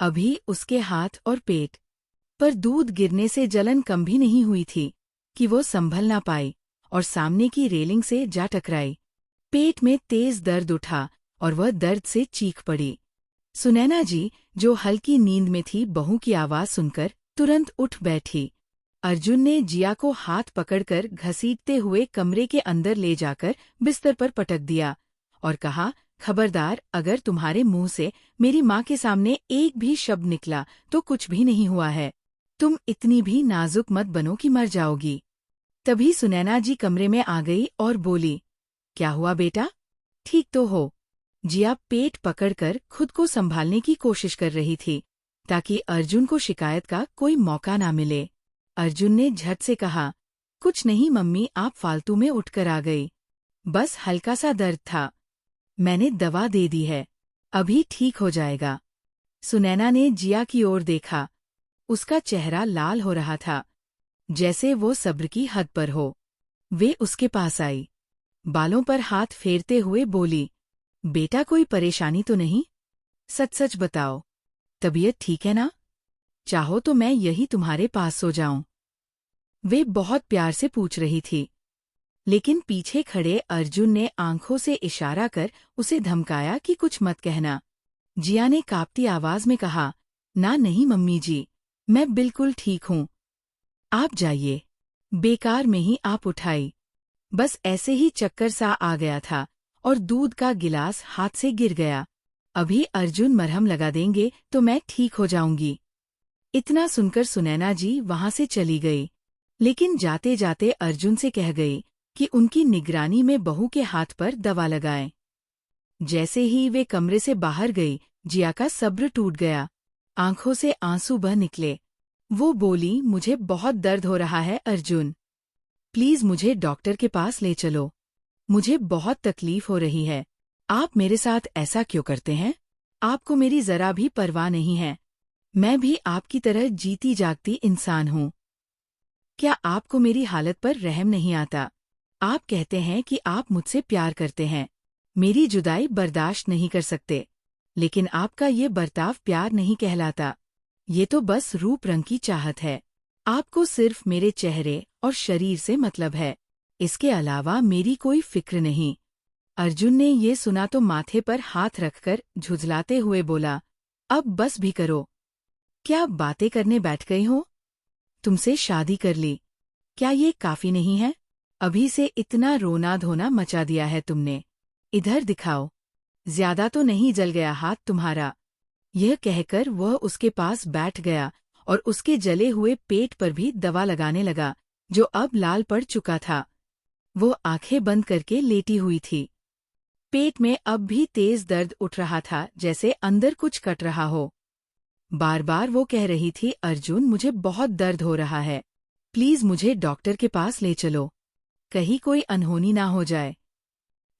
अभी उसके हाथ और पेट पर दूध गिरने से जलन कम भी नहीं हुई थी कि वो संभल ना पाई और सामने की रेलिंग से जा टकराई। पेट में तेज दर्द उठा और वह दर्द से चीख पड़ी। सुनैना जी, जो हल्की नींद में थी, बहू की आवाज सुनकर तुरंत उठ बैठी। अर्जुन ने जिया को हाथ पकड़कर घसीटते हुए कमरे के अंदर ले जाकर बिस्तर पर पटक दिया और कहा, खबरदार, अगर तुम्हारे मुंह से मेरी माँ के सामने एक भी शब्द निकला तो कुछ भी नहीं हुआ है। तुम इतनी भी नाजुक मत बनो कि मर जाओगी। तभी सुनैना जी कमरे में आ गई और बोली, क्या हुआ बेटा, ठीक तो हो? जिया पेट पकड़कर खुद को संभालने की कोशिश कर रही थी ताकि अर्जुन को शिकायत का कोई मौका ना मिले। अर्जुन ने झट से कहा, कुछ नहीं मम्मी, आप फालतू में उठकर आ गई। बस हल्का सा दर्द था, मैंने दवा दे दी है, अभी ठीक हो जाएगा। सुनैना ने जिया की ओर देखा, उसका चेहरा लाल हो रहा था, जैसे वो सब्र की हद पर हो। वे उसके पास आई, बालों पर हाथ फेरते हुए बोली, बेटा कोई परेशानी तो नहीं? सच सच बताओ, तबीयत ठीक है ना? चाहो तो मैं यही तुम्हारे पास सो जाऊं। वे बहुत प्यार से पूछ रही थी, लेकिन पीछे खड़े अर्जुन ने आंखों से इशारा कर उसे धमकाया कि कुछ मत कहना। जिया ने कांपती आवाज में कहा, ना नहीं मम्मी जी, मैं बिल्कुल ठीक हूँ, आप जाइए। बेकार में ही आप उठाई, बस ऐसे ही चक्कर सा आ गया था और दूध का गिलास हाथ से गिर गया। अभी अर्जुन मरहम लगा देंगे तो मैं ठीक हो जाऊंगी। इतना सुनकर सुनैना जी वहां से चली गई, लेकिन जाते जाते अर्जुन से कह गई कि उनकी निगरानी में बहू के हाथ पर दवा लगाएं। जैसे ही वे कमरे से बाहर गई, जिया का सब्र टूट गया। आंखों से आंसू बह निकले। वो बोली, मुझे बहुत दर्द हो रहा है अर्जुन, प्लीज मुझे डॉक्टर के पास ले चलो। मुझे बहुत तकलीफ हो रही है। आप मेरे साथ ऐसा क्यों करते हैं? आपको मेरी जरा भी परवाह नहीं है। मैं भी आपकी तरह जीती जागती इंसान हूँ। क्या आपको मेरी हालत पर रहम नहीं आता? आप कहते हैं कि आप मुझसे प्यार करते हैं, मेरी जुदाई बर्दाश्त नहीं कर सकते, लेकिन आपका ये बर्ताव प्यार नहीं कहलाता। ये तो बस रूप रंग की चाहत है। आपको सिर्फ मेरे चेहरे और शरीर से मतलब है, इसके अलावा मेरी कोई फिक्र नहीं। अर्जुन ने ये सुना तो माथे पर हाथ रखकर झुझलाते हुए बोला, अब बस भी करो। क्या बातें करने बैठ गई हो? तुमसे शादी कर ली, क्या ये काफी नहीं है? अभी से इतना रोना धोना मचा दिया है तुमने। इधर दिखाओ, ज्यादा तो नहीं जल गया हाथ तुम्हारा? यह कहकर वह उसके पास बैठ गया और उसके जले हुए पेट पर भी दवा लगाने लगा, जो अब लाल पड़ चुका था। वो आंखें बंद करके लेटी हुई थी। पेट में अब भी तेज दर्द उठ रहा था, जैसे अंदर कुछ कट रहा हो। बार बार वो कह रही थी, अर्जुन मुझे बहुत दर्द हो रहा है, प्लीज मुझे डॉक्टर के पास ले चलो, कहीं कोई अनहोनी ना हो जाए।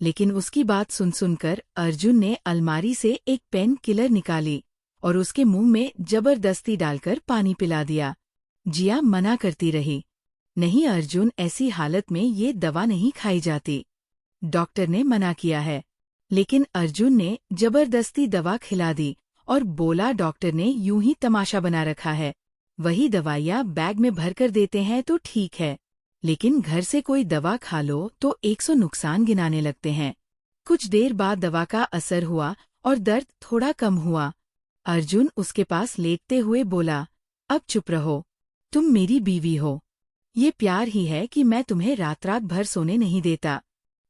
लेकिन उसकी बात सुनकर अर्जुन ने अलमारी से एक पेन किलर निकाली और उसके मुंह में जबरदस्ती डालकर पानी पिला दिया। जिया मना करती रही, नहीं अर्जुन, ऐसी हालत में ये दवा नहीं खाई जाती, डॉक्टर ने मना किया है। लेकिन अर्जुन ने जबरदस्ती दवा खिला दी और बोला, डॉक्टर ने यूं ही तमाशा बना रखा है, वही दवाइयाँ बैग में भरकर देते हैं तो ठीक है, लेकिन घर से कोई दवा खा लो तो 100 नुकसान गिनाने लगते हैं। कुछ देर बाद दवा का असर हुआ और दर्द थोड़ा कम हुआ। अर्जुन उसके पास लेटते हुए बोला, अब चुप रहो, तुम मेरी बीवी हो, ये प्यार ही है कि मैं तुम्हें रात रात भर सोने नहीं देता।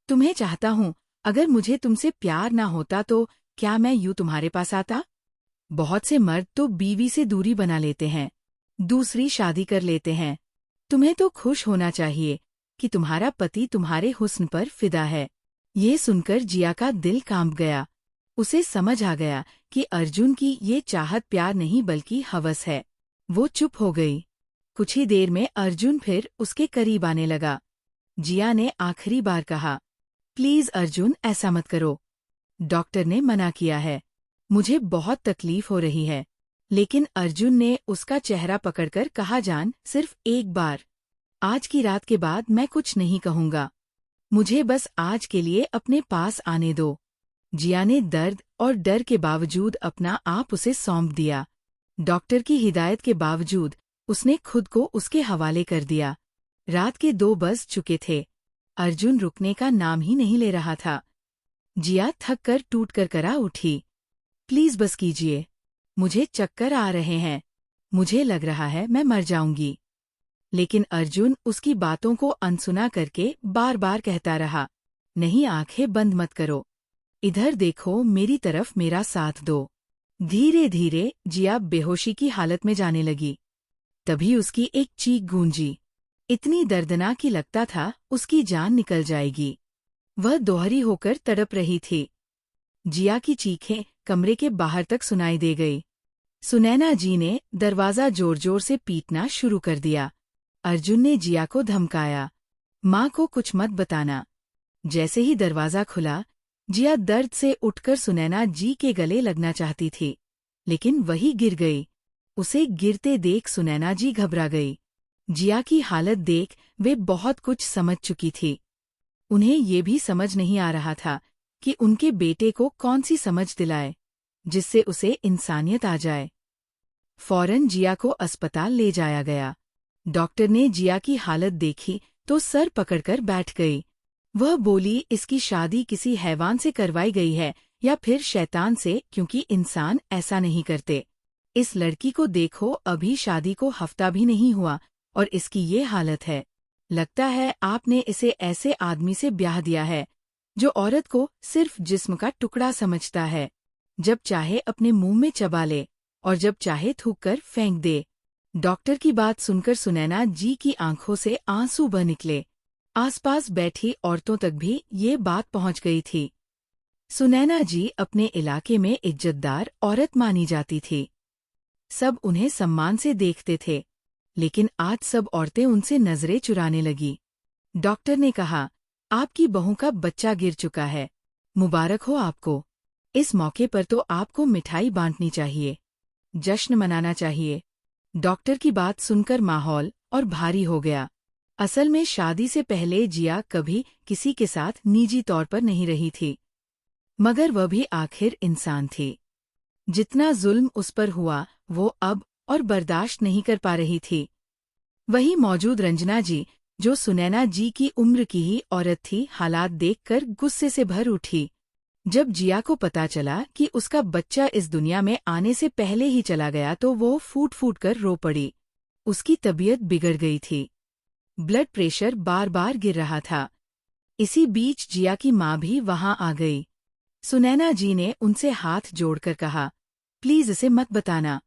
तुम्हें चाहता हूँ, अगर मुझे तुमसे प्यार ना होता तो क्या मैं यूं तुम्हारे पास आता? बहुत से मर्द तो बीवी से दूरी बना लेते हैं, दूसरी शादी कर लेते हैं। तुम्हें तो खुश होना चाहिए कि तुम्हारा पति तुम्हारे हुस्न पर फिदा है। ये सुनकर जिया का दिल कांप गया। उसे समझ आ गया कि अर्जुन की ये चाहत प्यार नहीं बल्कि हवस है। वो चुप हो गई। कुछ ही देर में अर्जुन फिर उसके करीब आने लगा। जिया ने आखिरी बार कहा, प्लीज अर्जुन, ऐसा मत करो, डॉक्टर ने मना किया है, मुझे बहुत तकलीफ हो रही है। लेकिन अर्जुन ने उसका चेहरा पकड़कर कहा, जान, सिर्फ एक बार, आज की रात के बाद मैं कुछ नहीं कहूंगा, मुझे बस आज के लिए अपने पास आने दो। जिया ने दर्द और डर के बावजूद अपना आप उसे सौंप दिया। डॉक्टर की हिदायत के बावजूद उसने खुद को उसके हवाले कर दिया। रात के 2 बज चुके थे। अर्जुन रुकने का नाम ही नहीं ले रहा था। जिया थक कर टूट कर करा उठी, प्लीज बस कीजिए, मुझे चक्कर आ रहे हैं, मुझे लग रहा है मैं मर जाऊंगी। लेकिन अर्जुन उसकी बातों को अनसुना करके बार बार कहता रहा, नहीं, आंखें बंद मत करो, इधर देखो, मेरी तरफ मेरा साथ दो। धीरे धीरे जिया बेहोशी की हालत में जाने लगी। तभी उसकी एक चीख गूंजी, इतनी दर्दनाक कि लगता था उसकी जान निकल जाएगी। वह दोहरी होकर तड़प रही थी। जिया की चीखें कमरे के बाहर तक सुनाई दे गई। सुनैना जी ने दरवाजा जोर जोर से पीटना शुरू कर दिया। अर्जुन ने जिया को धमकाया, माँ को कुछ मत बताना। जैसे ही दरवाजा खुला, जिया दर्द से उठकर सुनैना जी के गले लगना चाहती थी, लेकिन वही गिर गई। उसे गिरते देख सुनैना जी घबरा गई। जिया की हालत देख वे बहुत कुछ समझ चुकी थी। उन्हें ये भी समझ नहीं आ रहा था कि उनके बेटे को कौन सी समझ दिलाए जिससे उसे इंसानियत आ जाए। फौरन जिया को अस्पताल ले जाया गया। डॉक्टर ने जिया की हालत देखी तो सर पकड़कर बैठ गई। वह बोली, इसकी शादी किसी हैवान से करवाई गई है या फिर शैतान से, क्योंकि इंसान ऐसा नहीं करते। इस लड़की को देखो, अभी शादी को हफ्ता भी नहीं हुआ और इसकी ये हालत है। लगता है आपने इसे ऐसे आदमी से ब्याह दिया है जो औरत को सिर्फ जिस्म का टुकड़ा समझता है, जब चाहे अपने मुंह में चबा ले और जब चाहे थूक कर फेंक दे। डॉक्टर की बात सुनकर सुनैना जी की आंखों से आंसू बह निकले। आसपास बैठी औरतों तक भी ये बात पहुंच गई थी। सुनैना जी अपने इलाके में इज्जतदार औरत मानी जाती थी। सब उन्हें सम्मान से देखते थे, लेकिन आज सब औरतें उनसे नजरें चुराने लगी। डॉक्टर ने कहा, आपकी बहू का बच्चा गिर चुका है, मुबारक हो आपको। इस मौके पर तो आपको मिठाई बांटनी चाहिए, जश्न मनाना चाहिए। डॉक्टर की बात सुनकर माहौल और भारी हो गया। असल में शादी से पहले जिया कभी किसी के साथ निजी तौर पर नहीं रही थी, मगर वह भी आखिर इंसान थी। जितना जुल्म उस पर हुआ वो अब और बर्दाश्त नहीं कर पा रही थी। वहीं मौजूद रंजना जी, जो सुनैना जी की उम्र की ही औरत थी, हालात देखकर गुस्से से भर उठी। जब जिया को पता चला कि उसका बच्चा इस दुनिया में आने से पहले ही चला गया तो वो फूट फूट कर रो पड़ी। उसकी तबीयत बिगड़ गई थी, ब्लड प्रेशर बार बार गिर रहा था। इसी बीच जिया की माँ भी वहां आ गई। सुनैना जी ने उनसे हाथ जोड़कर कहा, प्लीज इसे मत बताना,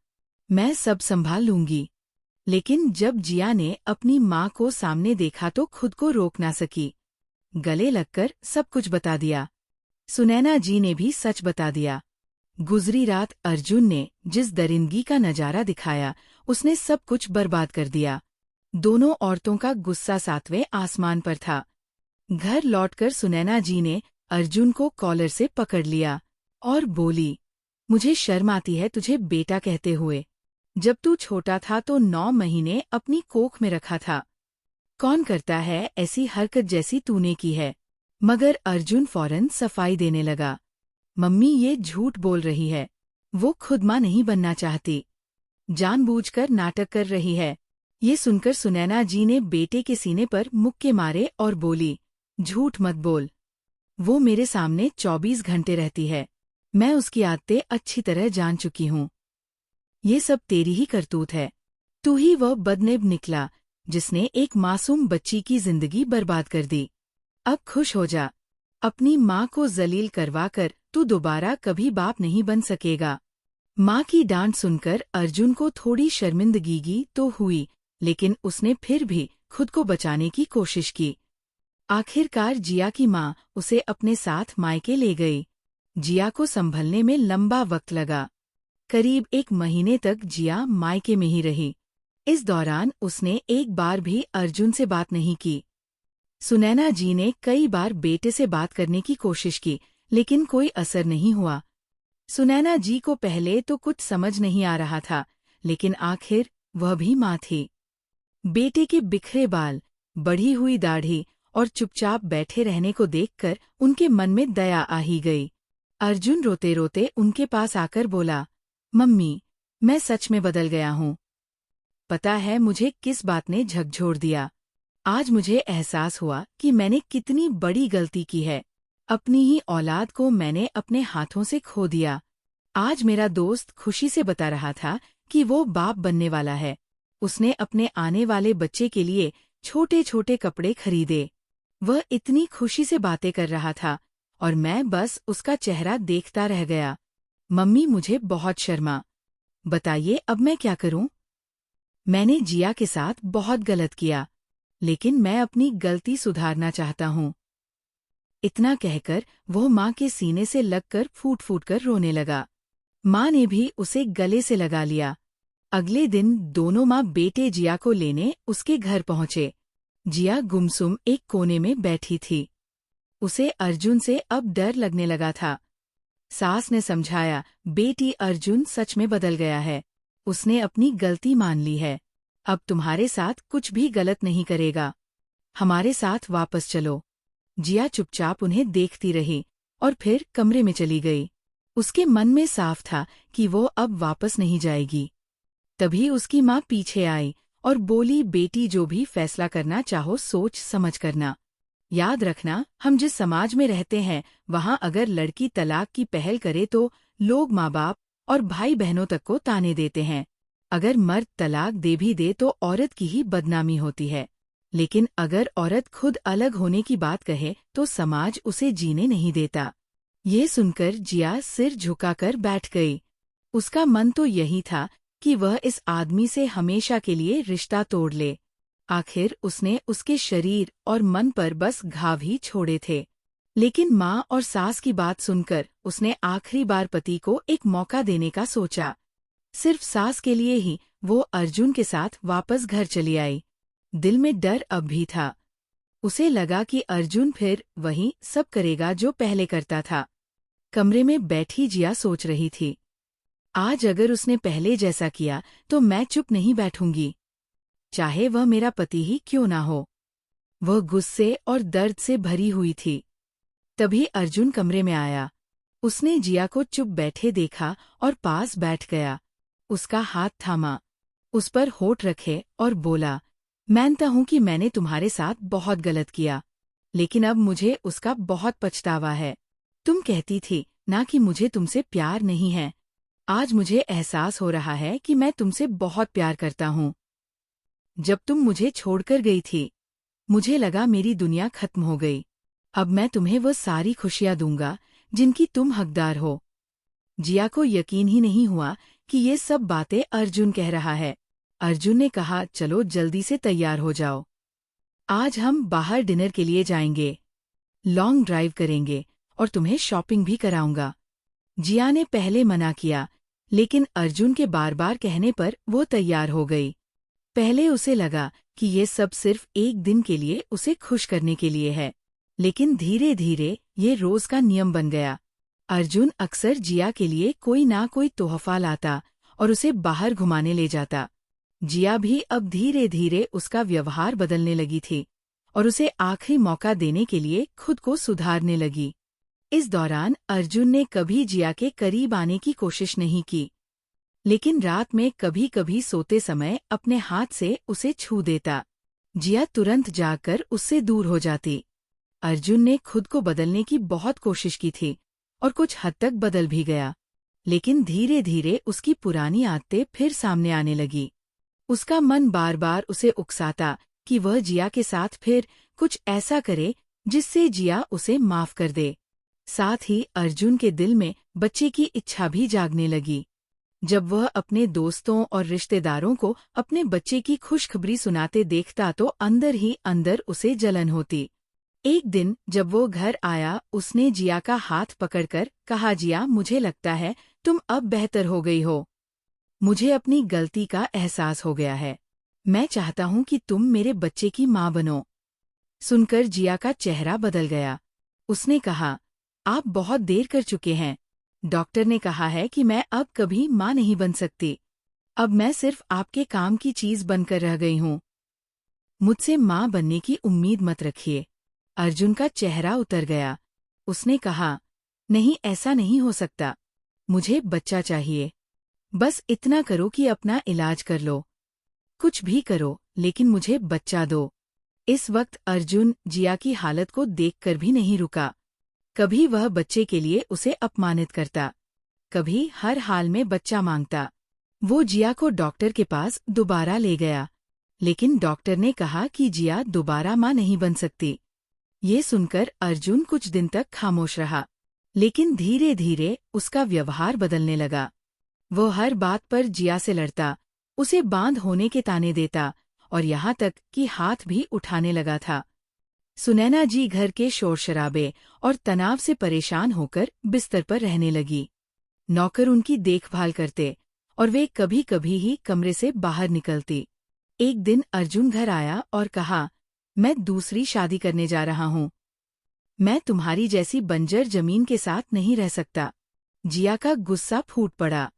मैं सब संभाल लूंगी। लेकिन जब जिया ने अपनी माँ को सामने देखा तो खुद को रोक ना सकी। गले लगकर सब कुछ बता दिया। सुनैना जी ने भी सच बता दिया। गुजरी रात अर्जुन ने जिस दरिंदगी का नजारा दिखाया, उसने सब कुछ बर्बाद कर दिया। दोनों औरतों का गुस्सा 7वें आसमान पर था। घर लौटकर सुनैना जी ने अर्जुन को कॉलर से पकड़ लिया और बोली, मुझे शर्म आती है तुझे बेटा कहते हुए। जब तू छोटा था तो 9 महीने अपनी कोख में रखा था। कौन करता है ऐसी हरकत जैसी तूने की है। मगर अर्जुन फौरन सफाई देने लगा, मम्मी ये झूठ बोल रही है, वो खुद मां नहीं बनना चाहती, जानबूझकर नाटक कर रही है। ये सुनकर सुनैना जी ने बेटे के सीने पर मुक्के मारे और बोली, झूठ मत बोल, वो मेरे सामने 24 घंटे रहती है, मैं उसकी आदतें अच्छी तरह जान चुकी हूँ। ये सब तेरी ही करतूत है, तू ही वह बदनेब निकला जिसने एक मासूम बच्ची की जिंदगी बर्बाद कर दी। अब खुश हो जा, अपनी माँ को जलील करवाकर तू दोबारा कभी बाप नहीं बन सकेगा। माँ की डांट सुनकर अर्जुन को थोड़ी शर्मिंदगी तो हुई, लेकिन उसने फिर भी खुद को बचाने की कोशिश की। आखिरकार जिया की माँ उसे अपने साथ मायके ले गई। जिया को संभलने में लंबा वक्त लगा। करीब 1 महीने तक जिया मायके में ही रही। इस दौरान उसने एक बार भी अर्जुन से बात नहीं की। सुनैना जी ने कई बार बेटे से बात करने की कोशिश की, लेकिन कोई असर नहीं हुआ। सुनैना जी को पहले तो कुछ समझ नहीं आ रहा था, लेकिन आखिर वह भी माँ थी। बेटे के बिखरे बाल, बढ़ी हुई दाढ़ी और चुपचाप बैठे रहने को देखकर उनके मन में दया आ ही गई। अर्जुन रोते रोते उनके पास आकर बोला, मम्मी, मैं सच में बदल गया हूँ। पता है मुझे किस बात ने झकझोर दिया। आज मुझे एहसास हुआ कि मैंने कितनी बड़ी गलती की है। अपनी ही औलाद को मैंने अपने हाथों से खो दिया। आज मेरा दोस्त खुशी से बता रहा था कि वो बाप बनने वाला है। उसने अपने आने वाले बच्चे के लिए छोटे छोटे कपड़े खरीदे। वह इतनी खुशी से बातें कर रहा था और मैं बस उसका चेहरा देखता रह गया। मम्मी मुझे बहुत शर्मा। बताइए अब मैं क्या करूं? मैंने जिया के साथ बहुत गलत किया, लेकिन मैं अपनी गलती सुधारना चाहता हूँ। इतना कहकर वो माँ के सीने से लगकर फूट फूट कर रोने लगा। माँ ने भी उसे गले से लगा लिया। अगले दिन दोनों माँ बेटे जिया को लेने उसके घर पहुँचे। जिया गुमसुम एक कोने में बैठी थी। उसे अर्जुन से अब डर लगने लगा था। सास ने समझाया, बेटी अर्जुन सच में बदल गया है, उसने अपनी गलती मान ली है, अब तुम्हारे साथ कुछ भी गलत नहीं करेगा, हमारे साथ वापस चलो। जिया चुपचाप उन्हें देखती रही और फिर कमरे में चली गई। उसके मन में साफ था कि वो अब वापस नहीं जाएगी। तभी उसकी माँ पीछे आई और बोली, बेटी जो भी फैसला करना चाहो सोच समझ करना। याद रखना, हम जिस समाज में रहते हैं वहाँ अगर लड़की तलाक की पहल करे तो लोग माँ बाप और भाई बहनों तक को ताने देते हैं। अगर मर्द तलाक दे भी दे तो औरत की ही बदनामी होती है, लेकिन अगर औरत खुद अलग होने की बात कहे तो समाज उसे जीने नहीं देता। ये सुनकर जिया सिर झुकाकर बैठ गई। उसका मन तो यही था कि वह इस आदमी से हमेशा के लिए रिश्ता तोड़ ले। आखिर उसने उसके शरीर और मन पर बस घाव ही छोड़े थे। लेकिन माँ और सास की बात सुनकर उसने आखिरी बार पति को एक मौका देने का सोचा। सिर्फ सास के लिए ही वो अर्जुन के साथ वापस घर चली आई। दिल में डर अब भी था। उसे लगा कि अर्जुन फिर वही सब करेगा जो पहले करता था। कमरे में बैठी जिया सोच रही थी, आज अगर उसने पहले जैसा किया तो मैं चुप नहीं बैठूंगी, चाहे वह मेरा पति ही क्यों ना हो। वह गुस्से और दर्द से भरी हुई थी। तभी अर्जुन कमरे में आया। उसने जिया को चुप बैठे देखा और पास बैठ गया। उसका हाथ थामा, उस पर होठ रखे और बोला, मानता हूं कि मैंने तुम्हारे साथ बहुत गलत किया, लेकिन अब मुझे उसका बहुत पछतावा है। तुम कहती थी ना कि मुझे तुमसे प्यार नहीं है। आज मुझे एहसास हो रहा है कि मैं तुमसे बहुत प्यार करता हूँ। जब तुम मुझे छोड़कर गई थी, मुझे लगा मेरी दुनिया खत्म हो गई। अब मैं तुम्हें वह सारी खुशियां दूंगा जिनकी तुम हकदार हो। जिया को यकीन ही नहीं हुआ कि ये सब बातें अर्जुन कह रहा है। अर्जुन ने कहा, चलो जल्दी से तैयार हो जाओ। आज हम बाहर डिनर के लिए जाएंगे, लॉन्ग ड्राइव करेंगे और तुम्हें शॉपिंग भी कराऊंगा। जिया ने पहले मना किया, लेकिन अर्जुन के बार बार कहने पर वो तैयार हो गई। पहले उसे लगा कि ये सब सिर्फ एक दिन के लिए उसे खुश करने के लिए है, लेकिन धीरे धीरे ये रोज का नियम बन गया। अर्जुन अक्सर जिया के लिए कोई ना कोई तोहफा लाता और उसे बाहर घुमाने ले जाता। जिया भी अब धीरे धीरे उसका व्यवहार बदलने लगी थी और उसे आखिरी मौका देने के लिए खुद को सुधारने लगी। इस दौरान अर्जुन ने कभी जिया के करीब आने की कोशिश नहीं की, लेकिन रात में कभी कभी सोते समय अपने हाथ से उसे छू देता। जिया तुरंत जाकर उससे दूर हो जाती। अर्जुन ने खुद को बदलने की बहुत कोशिश की थी और कुछ हद तक बदल भी गया, लेकिन धीरे धीरे उसकी पुरानी आदतें फिर सामने आने लगी। उसका मन बार बार उसे उकसाता कि वह जिया के साथ फिर कुछ ऐसा करे जिससे जिया उसे माफ कर दे। साथ ही अर्जुन के दिल में बच्चे की इच्छा भी जागने लगी। जब वह अपने दोस्तों और रिश्तेदारों को अपने बच्चे की खुशखबरी सुनाते देखता तो अंदर ही अंदर उसे जलन होती। एक दिन जब वो घर आया, उसने जिया का हाथ पकड़कर कहा, जिया, मुझे लगता है तुम अब बेहतर हो गई हो। मुझे अपनी गलती का एहसास हो गया है। मैं चाहता हूँ कि तुम मेरे बच्चे की माँ बनो। सुनकर जिया का चेहरा बदल गया। उसने कहा, आप बहुत देर कर चुके हैं। डॉक्टर ने कहा है कि मैं अब कभी माँ नहीं बन सकती। अब मैं सिर्फ आपके काम की चीज बनकर रह गई हूँ। मुझसे माँ बनने की उम्मीद मत रखिए। अर्जुन का चेहरा उतर गया। उसने कहा, नहीं, ऐसा नहीं हो सकता। मुझे बच्चा चाहिए। बस इतना करो कि अपना इलाज कर लो। कुछ भी करो, लेकिन मुझे बच्चा दो। इस वक्त अर्जुन जिया की हालत को देखकर भी नहीं रुका। कभी वह बच्चे के लिए उसे अपमानित करता, कभी हर हाल में बच्चा मांगता। वो जिया को डॉक्टर के पास दोबारा ले गया, लेकिन डॉक्टर ने कहा कि जिया दोबारा माँ नहीं बन सकती। ये सुनकर अर्जुन कुछ दिन तक खामोश रहा, लेकिन धीरे धीरे उसका व्यवहार बदलने लगा। वो हर बात पर जिया से लड़ता, उसे बांध होने के ताने देता और यहाँ तक कि हाथ भी उठाने लगा था। सुनैना जी घर के शोर शराबे और तनाव से परेशान होकर बिस्तर पर रहने लगी। नौकर उनकी देखभाल करते और वे कभी कभी ही कमरे से बाहर निकलती। एक दिन अर्जुन घर आया और कहा, मैं दूसरी शादी करने जा रहा हूँ। मैं तुम्हारी जैसी बंजर जमीन के साथ नहीं रह सकता। जिया का गुस्सा फूट पड़ा।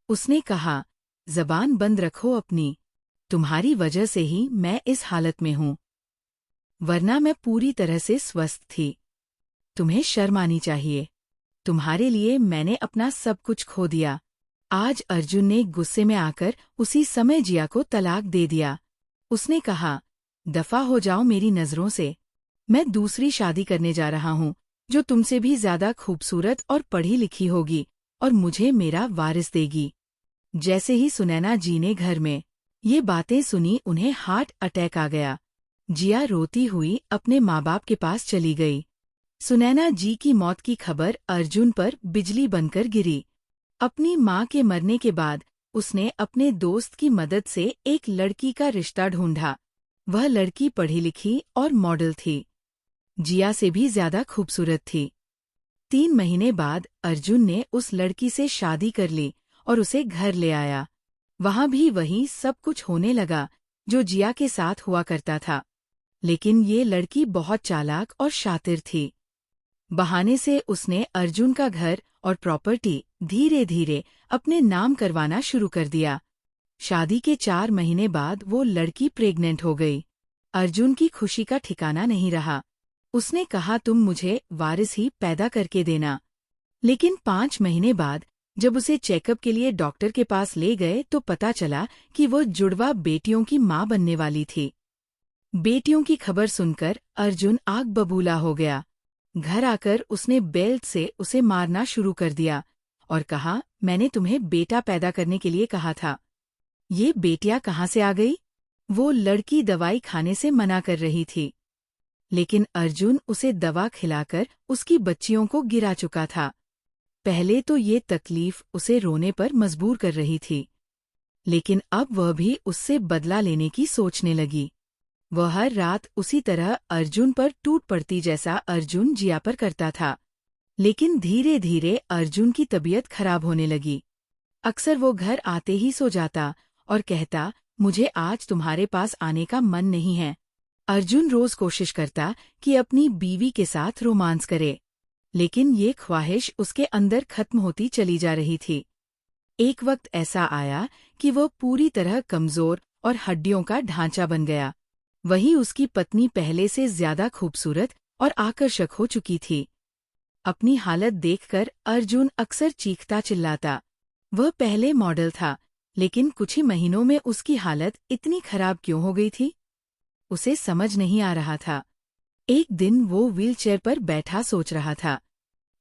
उसने कहा, जबान बंद रखो अपनी। तुम्हारी वजह से ही मैं इस हालत में हूँ, वरना मैं पूरी तरह से स्वस्थ थी। तुम्हें शर्म आनी चाहिए। तुम्हारे लिए मैंने अपना सब कुछ खो दिया। आज अर्जुन ने गुस्से में आकर उसी समय जिया को तलाक दे दिया। उसने कहा, दफा हो जाओ मेरी नजरों से। मैं दूसरी शादी करने जा रहा हूँ, जो तुमसे भी ज्यादा खूबसूरत और पढ़ी लिखी होगी और मुझे मेरा वारिस देगी। जैसे ही सुनैना जी ने घर में ये बातें सुनी, उन्हें हार्ट अटैक आ गया। जिया रोती हुई अपने माँ बाप के पास चली गई। सुनैना जी की मौत की खबर अर्जुन पर बिजली बनकर गिरी। अपनी माँ के मरने के बाद उसने अपने दोस्त की मदद से एक लड़की का रिश्ता ढूंढा। वह लड़की पढ़ी लिखी और मॉडल थी, जिया से भी ज्यादा खूबसूरत थी। 3 महीने बाद अर्जुन ने उस लड़की से शादी कर ली और उसे घर ले आया। वहां भी वही सब कुछ होने लगा जो जिया के साथ हुआ करता था। लेकिन ये लड़की बहुत चालाक और शातिर थी। बहाने से उसने अर्जुन का घर और प्रॉपर्टी धीरे धीरे अपने नाम करवाना शुरू कर दिया। शादी के 4 महीने बाद वो लड़की प्रेग्नेंट हो गई। अर्जुन की खुशी का ठिकाना नहीं रहा। उसने कहा, तुम मुझे वारिस ही पैदा करके देना। लेकिन 5 महीने बाद जब उसे चेकअप के लिए डॉक्टर के पास ले गए तो पता चला कि वो जुड़वा बेटियों की मां बनने वाली थी। बेटियों की खबर सुनकर अर्जुन आग बबूला हो गया। घर आकर उसने बेल्ट से उसे मारना शुरू कर दिया और कहा, मैंने तुम्हें बेटा पैदा करने के लिए कहा था। ये बेटियां कहाँ से आ गई? वो लड़की दवाई खाने से मना कर रही थी, लेकिन अर्जुन उसे दवा खिलाकर उसकी बच्चियों को गिरा चुका था। पहले तो ये तकलीफ उसे रोने पर मजबूर कर रही थी, लेकिन अब वह भी उससे बदला लेने की सोचने लगी। वह हर रात उसी तरह अर्जुन पर टूट पड़ती जैसा अर्जुन जिया पर करता था। लेकिन धीरे धीरे अर्जुन की तबीयत खराब होने लगी। अक्सर वो घर आते ही सो जाता और कहता, मुझे आज तुम्हारे पास आने का मन नहीं है। अर्जुन रोज कोशिश करता कि अपनी बीवी के साथ रोमांस करे, लेकिन ये ख्वाहिश उसके अंदर खत्म होती चली जा रही थी। एक वक्त ऐसा आया कि वो पूरी तरह कमजोर और हड्डियों का ढांचा बन गया। वहीं उसकी पत्नी पहले से ज्यादा खूबसूरत और आकर्षक हो चुकी थी। अपनी हालत देखकर अर्जुन अक्सर चीखता चिल्लाता। वह पहले मॉडल था, लेकिन कुछ ही महीनों में उसकी हालत इतनी खराब क्यों हो गई थी? उसे समझ नहीं आ रहा था। एक दिन वो व्हीलचेयर पर बैठा सोच रहा था।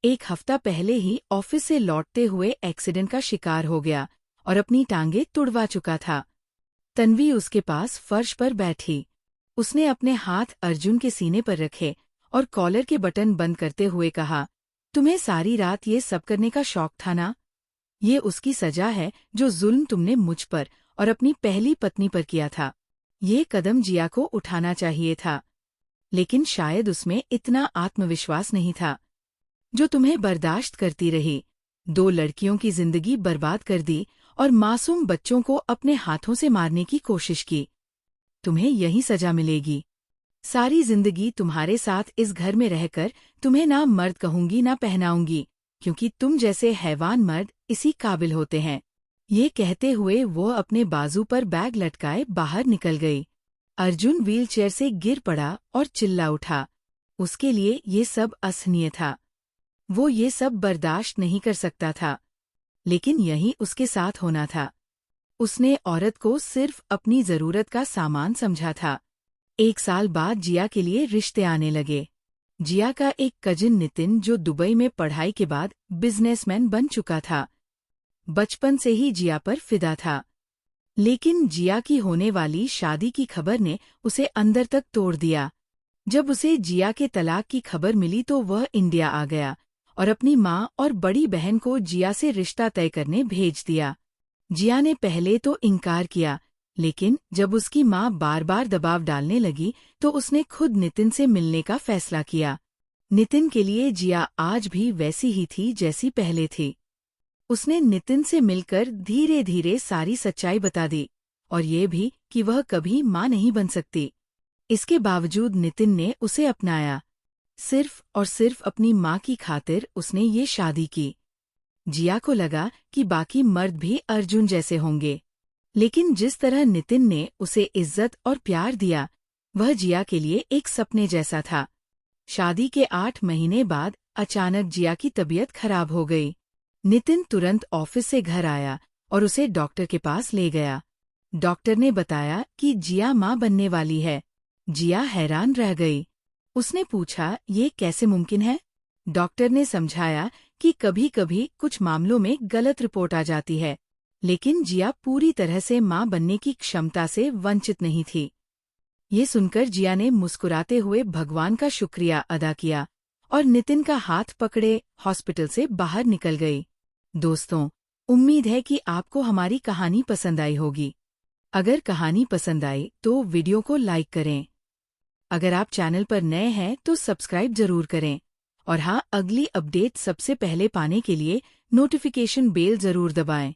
एक हफ्ता पहले ही ऑफिस से लौटते हुए एक्सीडेंट का शिकार हो गया और अपनी टांगें तुड़वा चुका था। तन्वी उसके पास फर्श पर बैठी। उसने अपने हाथ अर्जुन के सीने पर रखे और कॉलर के बटन बंद करते हुए कहा, तुम्हें सारी रात ये सब करने का शौक था ना? ये उसकी सजा है जो जुल्म तुमने मुझ पर और अपनी पहली पत्नी पर किया था। ये कदम जिया को उठाना चाहिए था, लेकिन शायद उसमें इतना आत्मविश्वास नहीं था। जो तुम्हें बर्दाश्त करती रही, 2 लड़कियों की जिंदगी बर्बाद कर दी और मासूम बच्चों को अपने हाथों से मारने की कोशिश की। तुम्हें यही सजा मिलेगी। सारी जिंदगी तुम्हारे साथ इस घर में रहकर तुम्हें ना मर्द कहूंगी ना पहनाऊंगी, क्योंकि तुम जैसे हैवान मर्द इसी काबिल होते हैं। ये कहते हुए वो अपने बाजू पर बैग लटकाए बाहर निकल गई। अर्जुन व्हीलचेयर से गिर पड़ा और चिल्ला उठा। उसके लिए ये सब असहनीय था। वो ये सब बर्दाश्त नहीं कर सकता था, लेकिन यही उसके साथ होना था। उसने औरत को सिर्फ अपनी जरूरत का सामान समझा था। 1 साल बाद जिया के लिए रिश्ते आने लगे। जिया का एक कजिन नितिन, जो दुबई में पढ़ाई के बाद बिजनेसमैन बन चुका था, बचपन से ही जिया पर फिदा था। लेकिन जिया की होने वाली शादी की खबर ने उसे अंदर तक तोड़ दिया। जब उसे जिया के तलाक की खबर मिली तो वह इंडिया आ गया और अपनी माँ और बड़ी बहन को जिया से रिश्ता तय करने भेज दिया। जिया ने पहले तो इनकार किया, लेकिन जब उसकी माँ बार बार दबाव डालने लगी तो उसने खुद नितिन से मिलने का फैसला किया। नितिन के लिए जिया आज भी वैसी ही थी जैसी पहले थी। उसने नितिन से मिलकर धीरे धीरे सारी सच्चाई बता दी, और ये भी कि वह कभी माँ नहीं बन सकती। इसके बावजूद नितिन ने उसे अपनाया। सिर्फ और सिर्फ अपनी माँ की खातिर उसने ये शादी की। जिया को लगा कि बाकी मर्द भी अर्जुन जैसे होंगे, लेकिन जिस तरह नितिन ने उसे इज्जत और प्यार दिया, वह जिया के लिए एक सपने जैसा था। शादी के 8 महीने बाद अचानक जिया की तबीयत खराब हो गई। नितिन तुरंत ऑफिस से घर आया और उसे डॉक्टर के पास ले गया। डॉक्टर ने बताया कि जिया माँ बनने वाली है। जिया हैरान रह गई। उसने पूछा, ये कैसे मुमकिन है? डॉक्टर ने समझाया कि कभी कभी कुछ मामलों में गलत रिपोर्ट आ जाती है, लेकिन जिया पूरी तरह से माँ बनने की क्षमता से वंचित नहीं थी। ये सुनकर जिया ने मुस्कुराते हुए भगवान का शुक्रिया अदा किया और नितिन का हाथ पकड़े हॉस्पिटल से बाहर निकल गई। दोस्तों, उम्मीद है कि आपको हमारी कहानी पसंद आई होगी। अगर कहानी पसंद आई तो वीडियो को लाइक करें। अगर आप चैनल पर नए हैं तो सब्सक्राइब जरूर करें, और हाँ, अगली अपडेट सबसे पहले पाने के लिए नोटिफिकेशन बेल जरूर दबाएं।